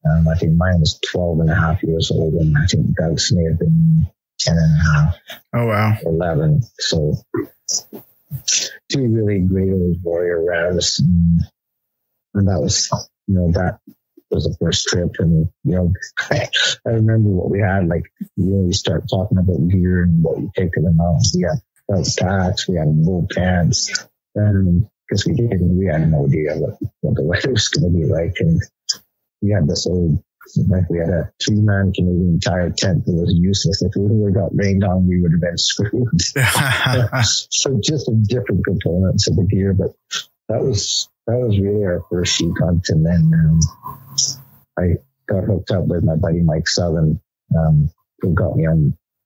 I think mine was 12 and a half years old, and I think Doug's may have been 10 and a half. Oh, wow. 11. So two really great old warrior rams. And that was, that was the first trip. And, I remember what we had, like, you start talking about gear and what we take to the mountains. We had felt packs, we had wool pants, and because we had no idea what the weather was going to be like. And we had this old, we had a 3-man Canadian Tire tent that was useless. If it would have got rained on, we would have been screwed. So just a different components of the gear, but that was really our first sheep hunt. And then I got hooked up with my buddy Mike Southern, who got me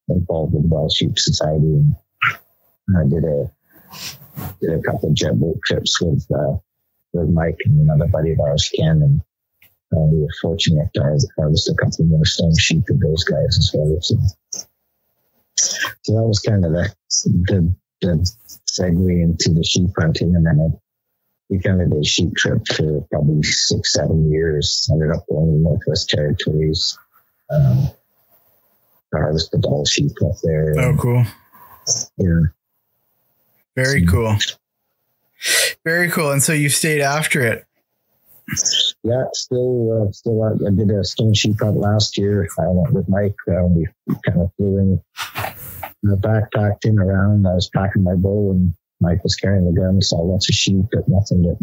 involved with the Wild Sheep Society, and I did a couple of jet boat trips with Mike and another buddy of ours, Ken, and we were fortunate to harvest a couple more stone sheep with those guys as well. So that was kind of the segue into the sheep hunting, and then we kind of did a sheep trip for probably 6-7 years. Ended up going to the Northwest Territories, to harvest the Dall sheep up there. Oh, cool. Yeah. Very cool. Very cool. And so you stayed after it. Yeah, still. I did a stone sheep hunt last year. I went with Mike. We kind of flew in, backpacked in around. I was packing my bow, and Mike was carrying the gun. Saw lots of sheep, but nothing that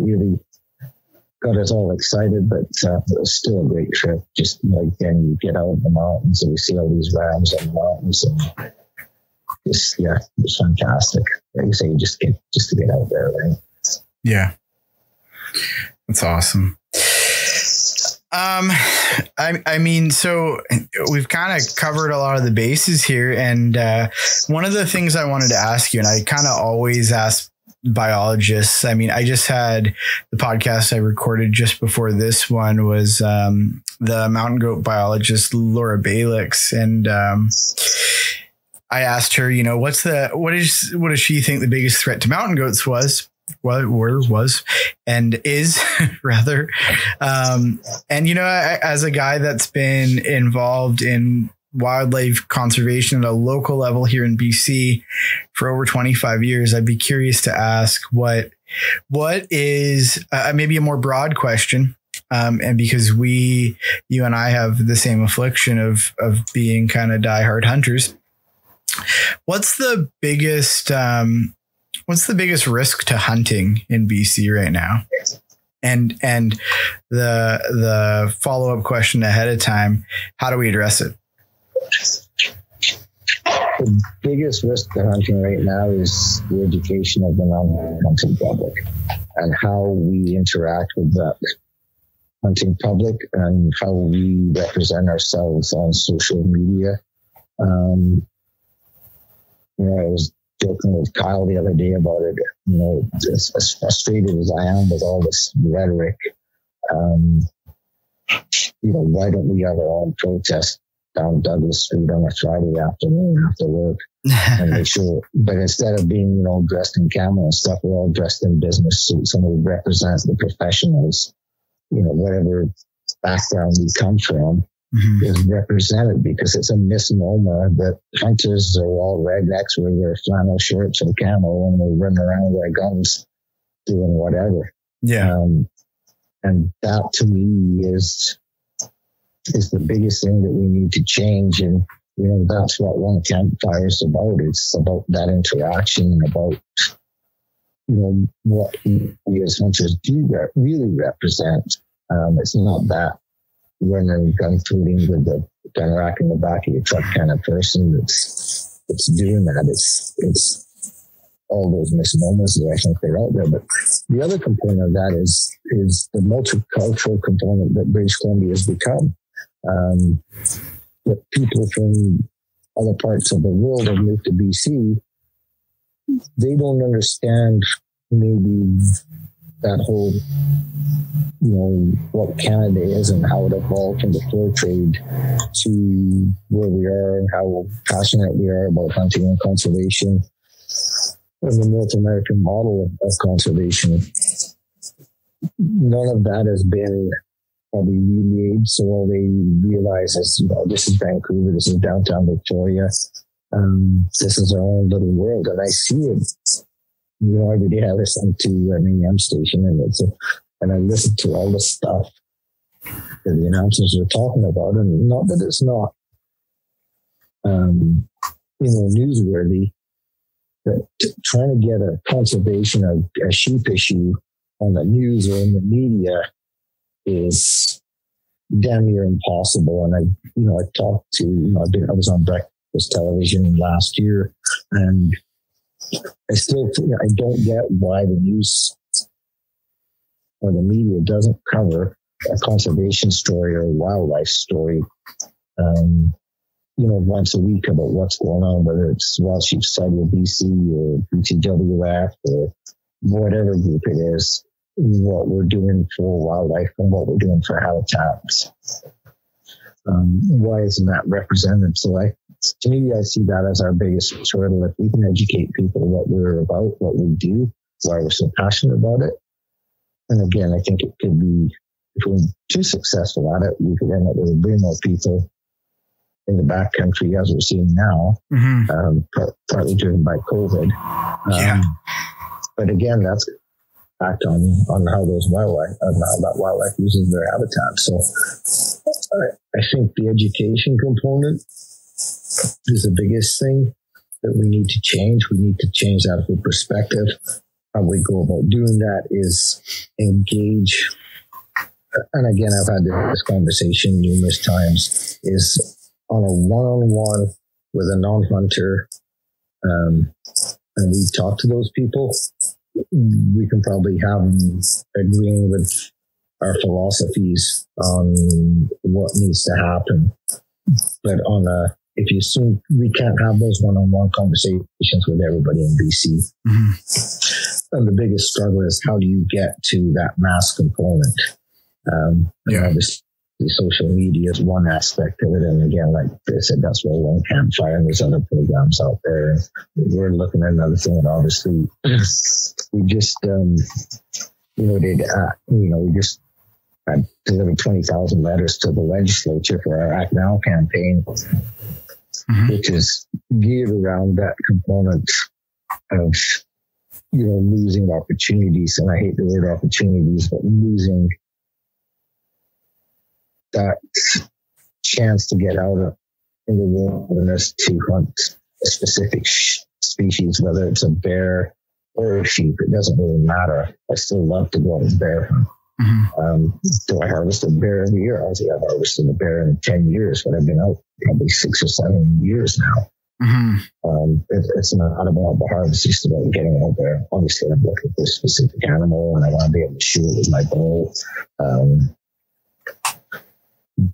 really got us all excited. But it was still a great trip. Just like then you get out in the mountains and we see all these rams on the mountains, and it was fantastic. Like you say, just to get out there, right? Yeah. That's awesome. I mean, so we've kind of covered a lot of the bases here. And one of the things I wanted to ask you, and I kind of always ask biologists, I mean, I just had the podcast I recorded just before this one was the mountain goat biologist, Laura Balix. And I asked her, what does she think the biggest threat to mountain goats was and is rather. And, as a guy that's been involved in wildlife conservation at a local level here in BC for over 25 years, I'd be curious to ask what is maybe a more broad question. And because you and I have the same affliction of being kind of diehard hunters, what's the biggest risk to hunting in BC right now? And the follow-up question ahead of time, how do we address it? The biggest risk to hunting right now is the education of the non-hunting public and how we interact with that hunting public and how we represent ourselves on social media. I was joking with Kyle the other day about it. As frustrated as I am with all this rhetoric, why don't we have our own protest down Douglas Street on a Friday afternoon after work and make sure? But instead of being, dressed in camo and stuff, we're all dressed in business suits and we represent the professionals. Whatever background we come from. Mm-hmm. Is represented, because it's a misnomer that hunters are all rednecks. We wear flannel shirts and camo and we run around with our guns doing whatever. Yeah. And that to me is the biggest thing that we need to change. And, that's what One Campfire is about. It's about that interaction and about, what we as hunters do really represent. It's not that running gun tooting with the gun rack in the back of your truck kind of person that's doing that. It's all those misnomers that I think they're out there. But the other component of that is the multicultural component that British Columbia has become. But people from other parts of the world have moved to BC. They don't understand maybe that whole, what Canada is and how it evolved from the fur trade to where we are and how passionate we are about hunting and conservation and the North American model of conservation. None of that has been probably relayed, so all they realize is, this is Vancouver, this is downtown Victoria, this is our own little world, and I see it. Every day I listen to an AM station, and I listen to all the stuff that the announcers are talking about, and not that it's not, newsworthy, but trying to get a conservation of a sheep issue on the news or in the media is damn near impossible. And I talked to, I was on breakfast television last year, and I don't get why the news or the media doesn't cover a conservation story or a wildlife story, once a week about what's going on, whether it's Wild Sheep Society of BC or BCWF or whatever group it is, what we're doing for wildlife and what we're doing for habitats. Why isn't that represented? So to me, I see that as our biggest hurdle. If we can educate people what we're about, what we do, why we're so passionate about it. And again, I think it could be, if we're too successful at it, we could end up with way more people in the backcountry, as we're seeing now, partly driven by COVID. But again, that's back on how those wildlife, how that wildlife uses their habitat. So I think the education component is the biggest thing that we need to change. We need to change that whole perspective. How we go about doing that is engage. And again, I've had this conversation numerous times, is on a one-on-one with a non-hunter, and we talk to those people, we can probably have them agreeing with our philosophies on what needs to happen. But if you assume we can't have those one-on-one conversations with everybody in BC, and the biggest struggle is how do you get to that mass component? Obviously, social media is one aspect of it, and again, like I said, that's where Lone Campfire and there's other programs out there. We're looking at another thing, and obviously, we just, we just had delivered 20,000 letters to the legislature for our Act Now campaign, which is geared around that component of, losing opportunities. And I hate the word opportunities, but losing that chance to get out in the wilderness to hunt a specific species, whether it's a bear or a sheep, it doesn't really matter. I still love to go out and bear hunt. Do I harvest a bear every year? I think I've harvested a bear in 10 years, but I've been out probably 6 or 7 years now. It's not about the harvest, it's about getting out there. Obviously, I'm looking for a specific animal and I want to be able to shoot it with my bow.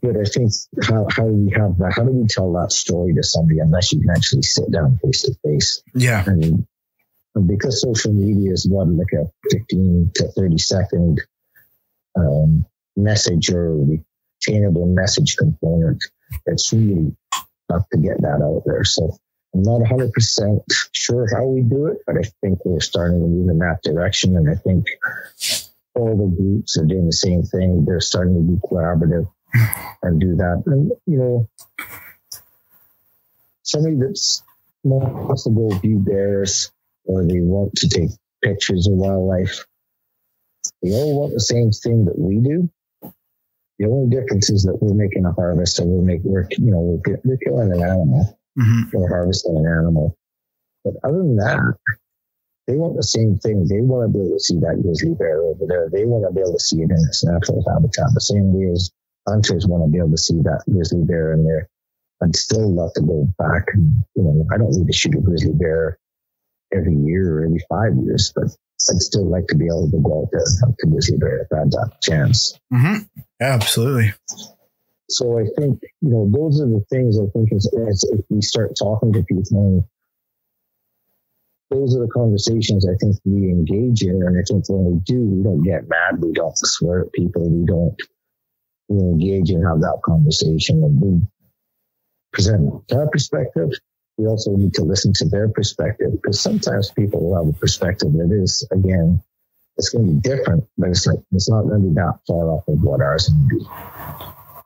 But I think how do we have that? How do we tell that story to somebody unless you can actually sit down face to face? Yeah. And because social media is like a 15 to 30 second message or retainable message component, it's really tough to get that out there. So I'm not 100% sure how we do it, but I think we're starting to move in that direction. And I think all the groups are doing the same thing. They're starting to be collaborative and do that. And, somebody that's wants to go view bears or they want to take pictures of wildlife, they all want the same thing that we do. The only difference is that we're making a harvest, or we're killing an animal, or harvesting an animal. But other than that, they want the same thing. They want to be able to see that grizzly bear over there. They want to be able to see it in its natural habitat, the same way as hunters want to be able to see that grizzly bear in there. I'd still love to go back. I don't need to shoot a grizzly bear every year or every 5 years, but I'd still like to be able to go out there and hunt a grizzly bear if I had that chance. Yeah, absolutely. So I think, those are the things I think as if we start talking to people, those are the conversations I think we engage in. And I think when we do, we don't get mad. We don't swear at people. We engage and have that conversation, and we present our perspective. We also need to listen to their perspective, because sometimes people will have a perspective that is, again, it's going to be different, but it's not going to be that far off of what ours would be.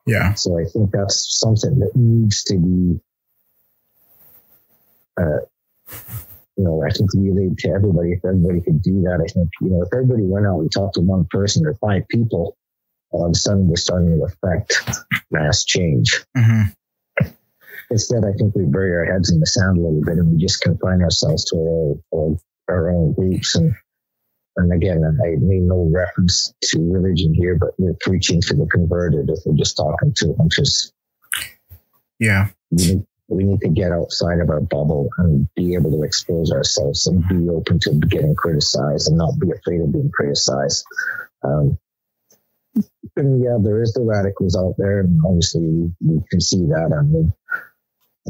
Yeah. So I think that's something that needs to be, I think relayed to everybody. If everybody could do that, I think, if everybody went out and talked to one person or 5 people, all of a sudden we're starting to affect mass change. Mm-hmm. Instead, I think we bury our heads in the sand a little bit and we just confine ourselves to our own groups. And again, I made no reference to religion here, but we're preaching to the converted if we're just talking to hunters. Yeah. We need to get outside of our bubble and be able to expose ourselves and be open to getting criticized and not be afraid of being criticized. And yeah, there is the radicals out there, and obviously we can see that. I mean,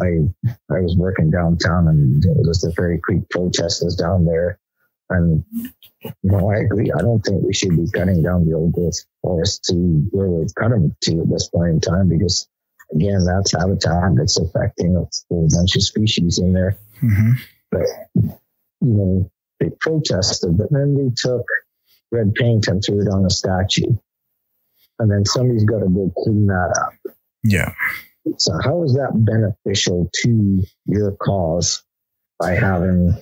I was working downtown, and there was the Fairy Creek protesters down there. And, I agree. I don't think we should be cutting down the old growth forest to where we're cutting to at this point in time, because, again, that's habitat that's affecting a whole bunch of species in there. Mm-hmm. But, they protested, but then they took red paint and threw it on a statue. And then somebody's got to go clean that up. Yeah. So how is that beneficial to your cause by having,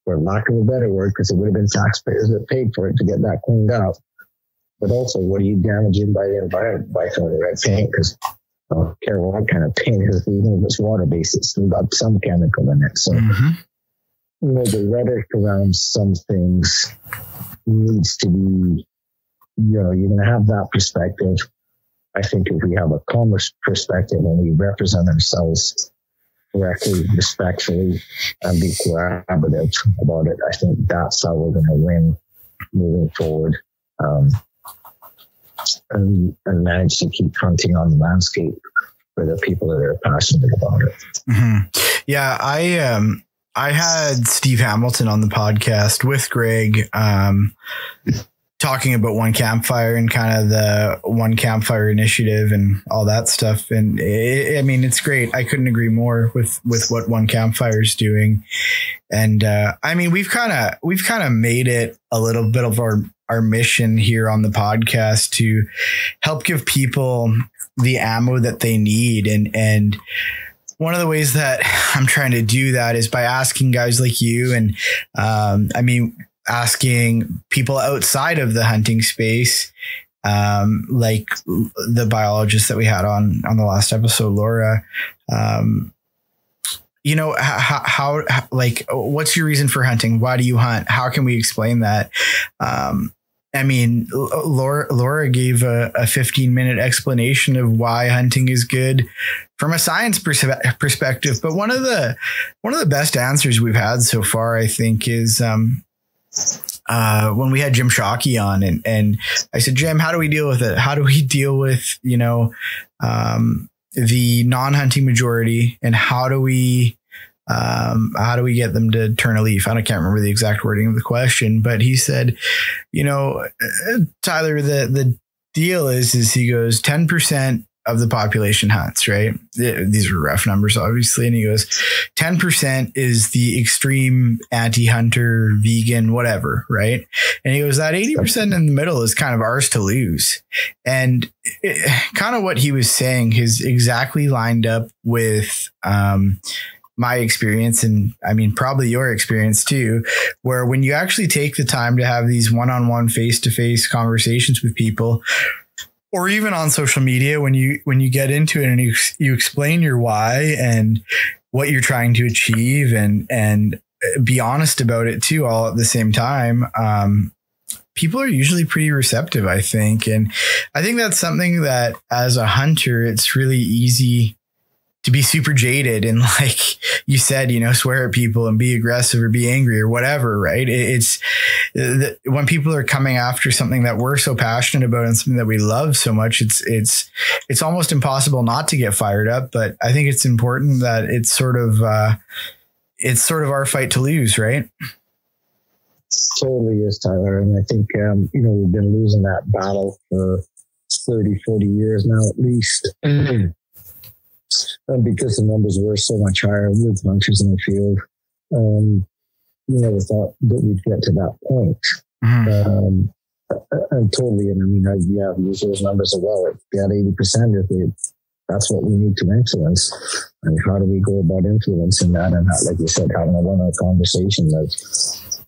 for lack of a better word, because it would have been taxpayers that paid for it to get that cleaned up. But also, what are you damaging by the environment by throwing red paint? Because I don't care what kind of paint it is, even if it's water-based, it's still got some chemical in it. So, the rhetoric around some things needs to be, you're going to have that perspective. I think if we have a calmer perspective and we represent ourselves correctly, respectfully, and be collaborative about it, I think that's how we're going to win moving forward, and manage to keep hunting on the landscape for the people that are passionate about it. Mm-hmm. Yeah, I had Steve Hamilton on the podcast with Greg, talking about One Campfire and kind of the One Campfire initiative and all that stuff. And it's great. I couldn't agree more with what One Campfire is doing. And we've kind of made it a little bit of our mission here on the podcast to help give people the ammo that they need. And one of the ways that I'm trying to do that is by asking guys like you and, asking people outside of the hunting space, like the biologist that we had on the last episode, Laura, how what's your reason for hunting? Why do you hunt? How can we explain that? Laura gave a 15-minute explanation of why hunting is good from a science perspective. But one of the best answers we've had so far, I think, is, when we had Jim Shockey on and I said, Jim, how do we deal with it? How do we deal with, the non-hunting majority, and how do we get them to turn a leaf? I can't remember the exact wording of the question, but he said, Tyler, the deal is he goes, 10% of the population hunts, right? These are rough numbers, obviously. And he goes, 10% is the extreme anti-hunter, vegan, whatever, right? And he goes, that 80% in the middle is kind of ours to lose. And kind of what he was saying is exactly lined up with my experience, and probably your experience too, where when you actually take the time to have these one-on-one, face-to-face conversations with people, or even on social media, when you get into it and you explain your why and what you're trying to achieve and be honest about it too, all at the same time, people are usually pretty receptive, I think. And I think that's something that as a hunter, it's really easy to be super jaded and, like you said, you know, swear at people and be aggressive or be angry or whatever. Right. It's when people are coming after something that we're so passionate about and something that we love so much, it's almost impossible not to get fired up. But I think it's important that it's sort of our fight to lose. Right. Totally is, Tyler. And I think, you know, we've been losing that battle for 30, 40 years now, at least. And because the numbers were so much higher with hunters in the field, you never thought that we'd get to that point. And totally, and I mean, I've used those numbers as well. At 80%, that's what we need to influence. And how do we go about influencing that? And not, like you said, having a one-on-one conversation.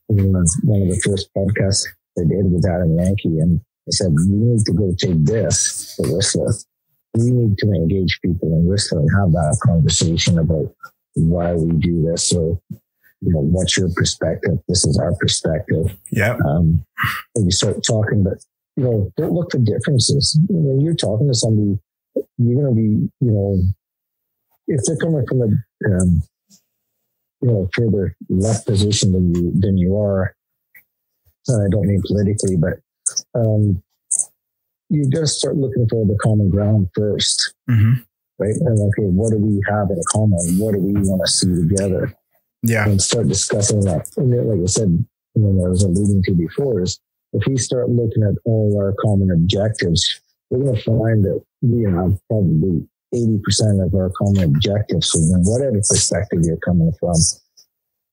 One of the first podcasts I did with Adam Yankee, and I said, we need to go take this to Whistler. We need to engage people in Whistler and have that conversation about why we do this. So, you know, what's your perspective? This is our perspective. Yeah. And you start talking, but, you know, don't look for differences. When you're talking to somebody, you're going to be, you know, if they're coming from a, you know, further left position than you are, I don't mean politically, but, you got to start looking for the common ground first, right? And okay, what do we have in common? What do we want to see together? Yeah, and start discussing that. And then, like I said, you know, I was alluding to before, is if we start looking at all our common objectives, we're going to find that we have probably 80% of our common objectives. So whatever perspective you're coming from,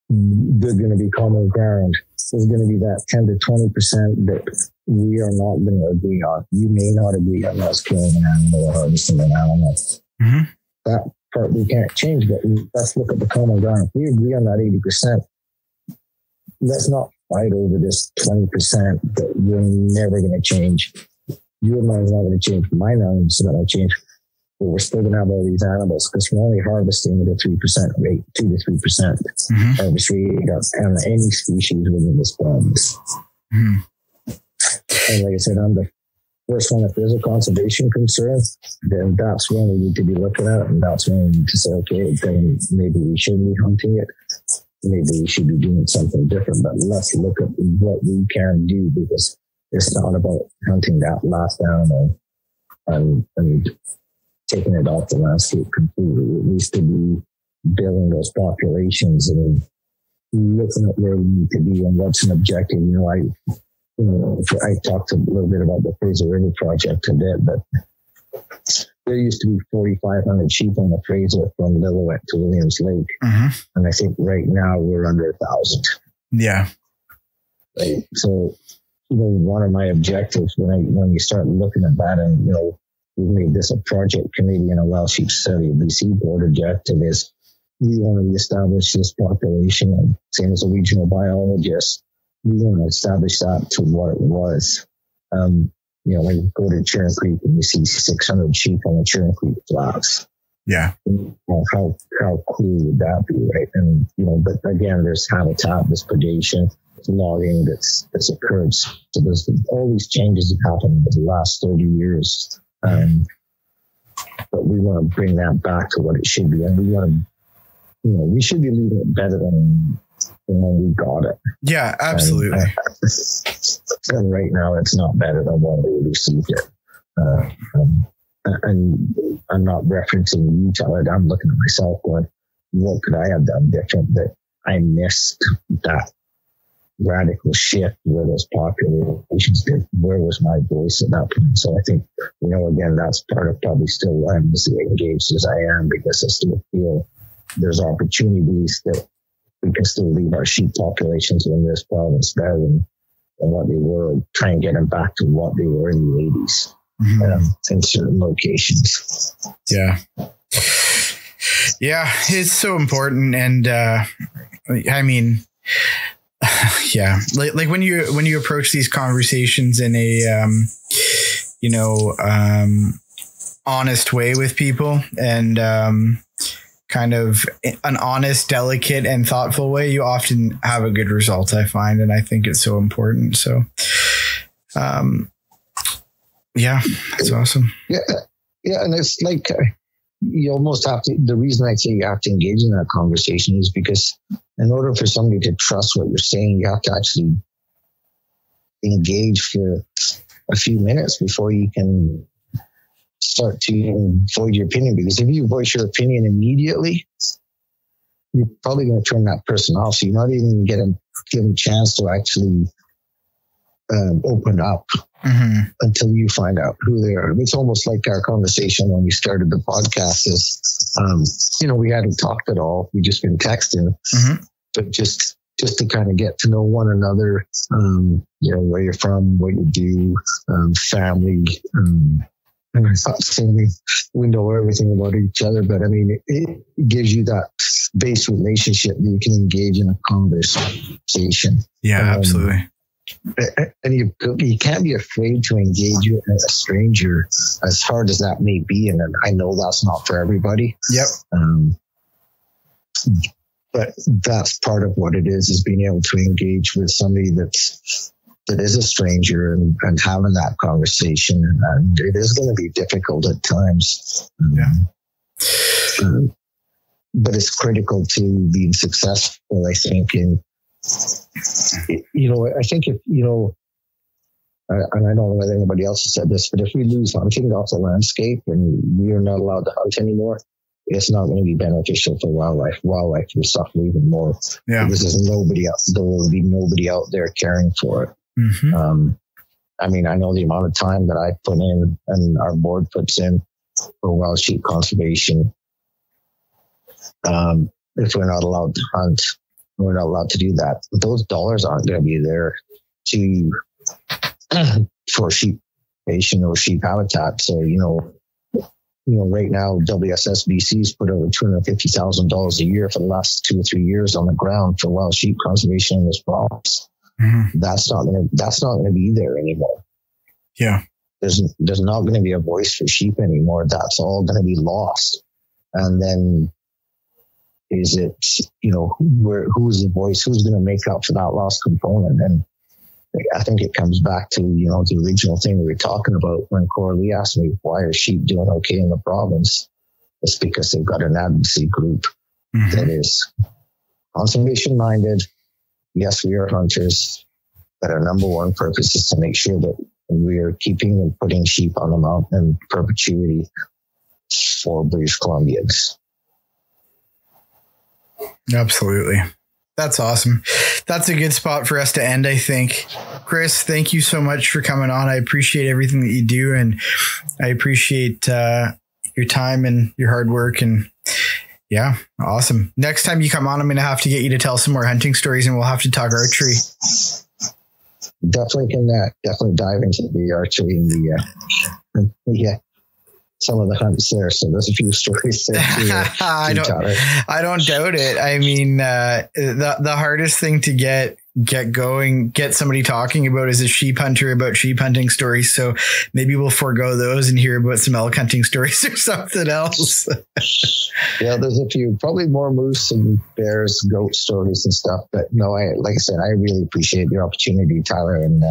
there's going to be common ground. There's going to be that 10 to 20% that we are not going to agree on. You may not agree on us killing an animal or harvesting an animal. That part we can't change, but let's look at the common ground. If we agree on that 80%, let's not fight over this 20% that we're never going to change. Your mind's not going to change. My mind's not going to change. But we're still going to have all these animals because we're only harvesting at a 3% rate, 2 to 3% harvest rate on any species within this province. And like I said, I'm the first one. If there's a conservation concern, then that's when we need to be looking at it. And that's when we need to say, okay, then maybe we shouldn't be hunting it. Maybe we should be doing something different. But let's look at what we can do, because it's not about hunting that last animal and taking it off the landscape completely. It needs to be building those populations and looking at where we need to be and what's an objective. I talked a little bit about the Fraser River project a bit, but there used to be 4,500 sheep on the Fraser from Lillooet to Williams Lake. And I think right now we're under 1,000. Yeah. Right. So, one of my objectives when you start looking at that, and, we've made this a project, Canadian and Wild Sheep Society of BC board objective, is we want to reestablish this population, and same as a regional biologist, we want to establish that to what it was. When you go to Churn Creek and you see 600 sheep on the Churn Creek flats. Yeah. How cool would that be, right? And, but again, there's habitat, there's predation, there's logging that's occurred. So there's all these changes that happened in the last 30 years. But we want to bring that back to what it should be. And we want to, we should be leaving it better than when we got it. Yeah, absolutely. And right now it's not better than when we received it. And I'm not referencing you, Tyler. I'm looking at myself going, what could I have done different that I missed that radical shift where those populations did? Where was my voice at that point? So I think, again, that's part of probably still why I'm as engaged as I am, because I still feel there's opportunities that we can still leave our sheep populations in this province better than what they were, try and get them back to what they were in the 80s. In certain locations. Yeah, it's so important. And I mean, yeah, like when you approach these conversations in a honest way with people, and kind of an honest, delicate, and thoughtful way, you often have a good result, I find. And I think it's so important. So yeah, it's awesome. Yeah. And it's like, you almost have to, the reason I say you have to engage in that conversation is because in order for somebody to trust what you're saying, you have to actually engage for a few minutes before you can start to voice your opinion. Because if you voice your opinion immediately, you're probably going to turn that person off. So you're not even going to give them a chance to actually open up until you find out who they are. It's almost like our conversation when we started the podcast is, we hadn't talked at all. We just been texting, but just to kind of get to know one another, where you're from, what you do, family, and I'm not saying we know everything about each other, but I mean, it gives you that base relationship that you can engage in a conversation. Yeah, absolutely. And you can't be afraid to engage with a stranger, as hard as that may be. And I know that's not for everybody. Yep. But that's part of what it is being able to engage with somebody that is a stranger and having that conversation. And it is going to be difficult at times. But it's critical to being successful, I think, I think if, and I don't know whether anybody else has said this, but if we lose hunting off the landscape and we are not allowed to hunt anymore, it's not going to be beneficial for wildlife. Wildlife will suffer even more because there will be nobody out there caring for it. I mean, I know the amount of time that I put in and our board puts in for wild sheep conservation. If we're not allowed to hunt, we're not allowed to do that. Those dollars aren't going to be there for sheep conservation or sheep habitat. So, right now, WSSBC's put over $250,000 a year for the last 2 or 3 years on the ground for wild sheep conservation in this province. That's not going to be there anymore. Yeah. There's not going to be a voice for sheep anymore. That's all going to be lost. And then is it, who's the voice? Who's going to make up for that lost component? And I think it comes back to, the original thing we were talking about when Coralie asked me, why are sheep doing okay in the province? It's because they've got an advocacy group that is conservation minded. Yes, we are hunters, but our number one purpose is to make sure that we are keeping and putting sheep on the mountain in perpetuity for British Columbians. Absolutely. That's awesome. That's a good spot for us to end, I think. Chris, thank you so much for coming on. I appreciate everything that you do, and I appreciate your time and your hard work. And yeah, awesome. Next time you come on, I'm going to have to get you to tell some more hunting stories, and we'll have to talk archery. Definitely can definitely dive into the archery and some of the hunts there. So there's a few stories there too. I don't doubt it. I mean, the hardest thing to get somebody talking about is a sheep hunter about sheep hunting stories. So maybe we'll forego those and hear about some elk hunting stories or something else. Yeah, there's a few, probably more moose and bears, goat stories and stuff. But no, like I said, I really appreciate the opportunity, Tyler, and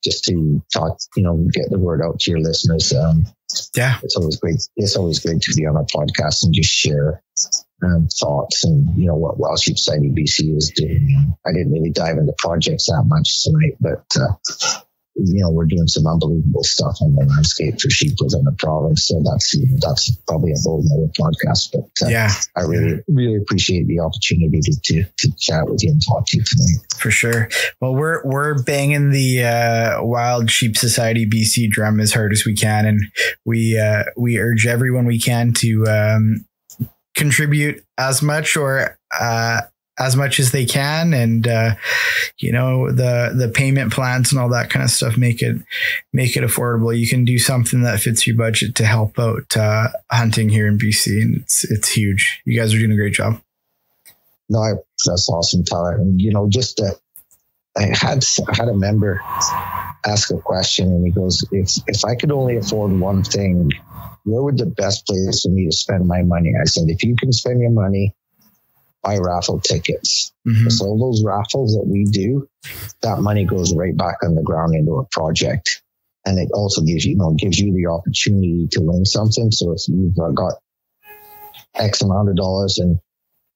just to talk, get the word out to your listeners. It's always great. It's always great to be on a podcast and just share thoughts and what Wild Sheep Society BC is doing. I didn't really dive into projects that much tonight, but we're doing some unbelievable stuff on the landscape for sheep within the province. So that's probably a whole other podcast. But I really appreciate the opportunity to chat with you and talk to you tonight. For sure. Well, we're banging the Wild Sheep Society BC drum as hard as we can, and we urge everyone we can to contribute as much or as much as they can, and the payment plans and all that kind of stuff make it affordable. You can do something that fits your budget to help out hunting here in BC, and it's huge. You guys are doing a great job. No, that's awesome, Tyler. And I had a member ask a question, and he goes, if I could only afford one thing, where would the best place for me to spend my money? I said, if you can spend your money, buy raffle tickets. So all those raffles that we do, that money goes right back on the ground into a project. And it also gives you the opportunity to win something. So if you've got X amount of dollars and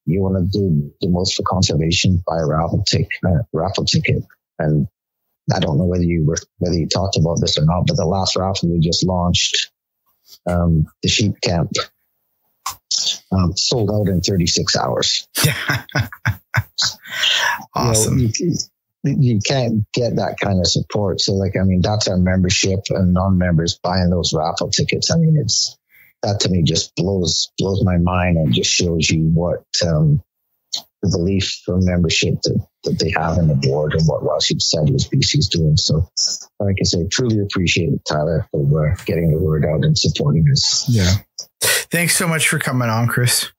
you want to do the most for conservation, buy a raffle ticket. And I don't know whether you talked about this or not, but the last raffle we just launched, the sheep camp, sold out in 36 hours. Awesome. You can't get that kind of support. So that's our membership and non-members buying those raffle tickets. That to me just blows my mind and just shows you what the belief for membership that they have in the board and what Wild Sheep Society of BC is doing. So, like I say, truly appreciate it, Tyler, for getting the word out and supporting us. Yeah. Thanks so much for coming on, Chris.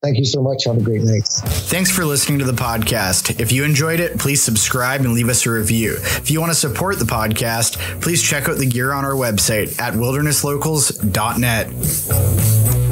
Thank you so much. Have a great night. Thanks for listening to the podcast. If you enjoyed it, please subscribe and leave us a review. If you want to support the podcast, please check out the gear on our website at wildernesslocals.net.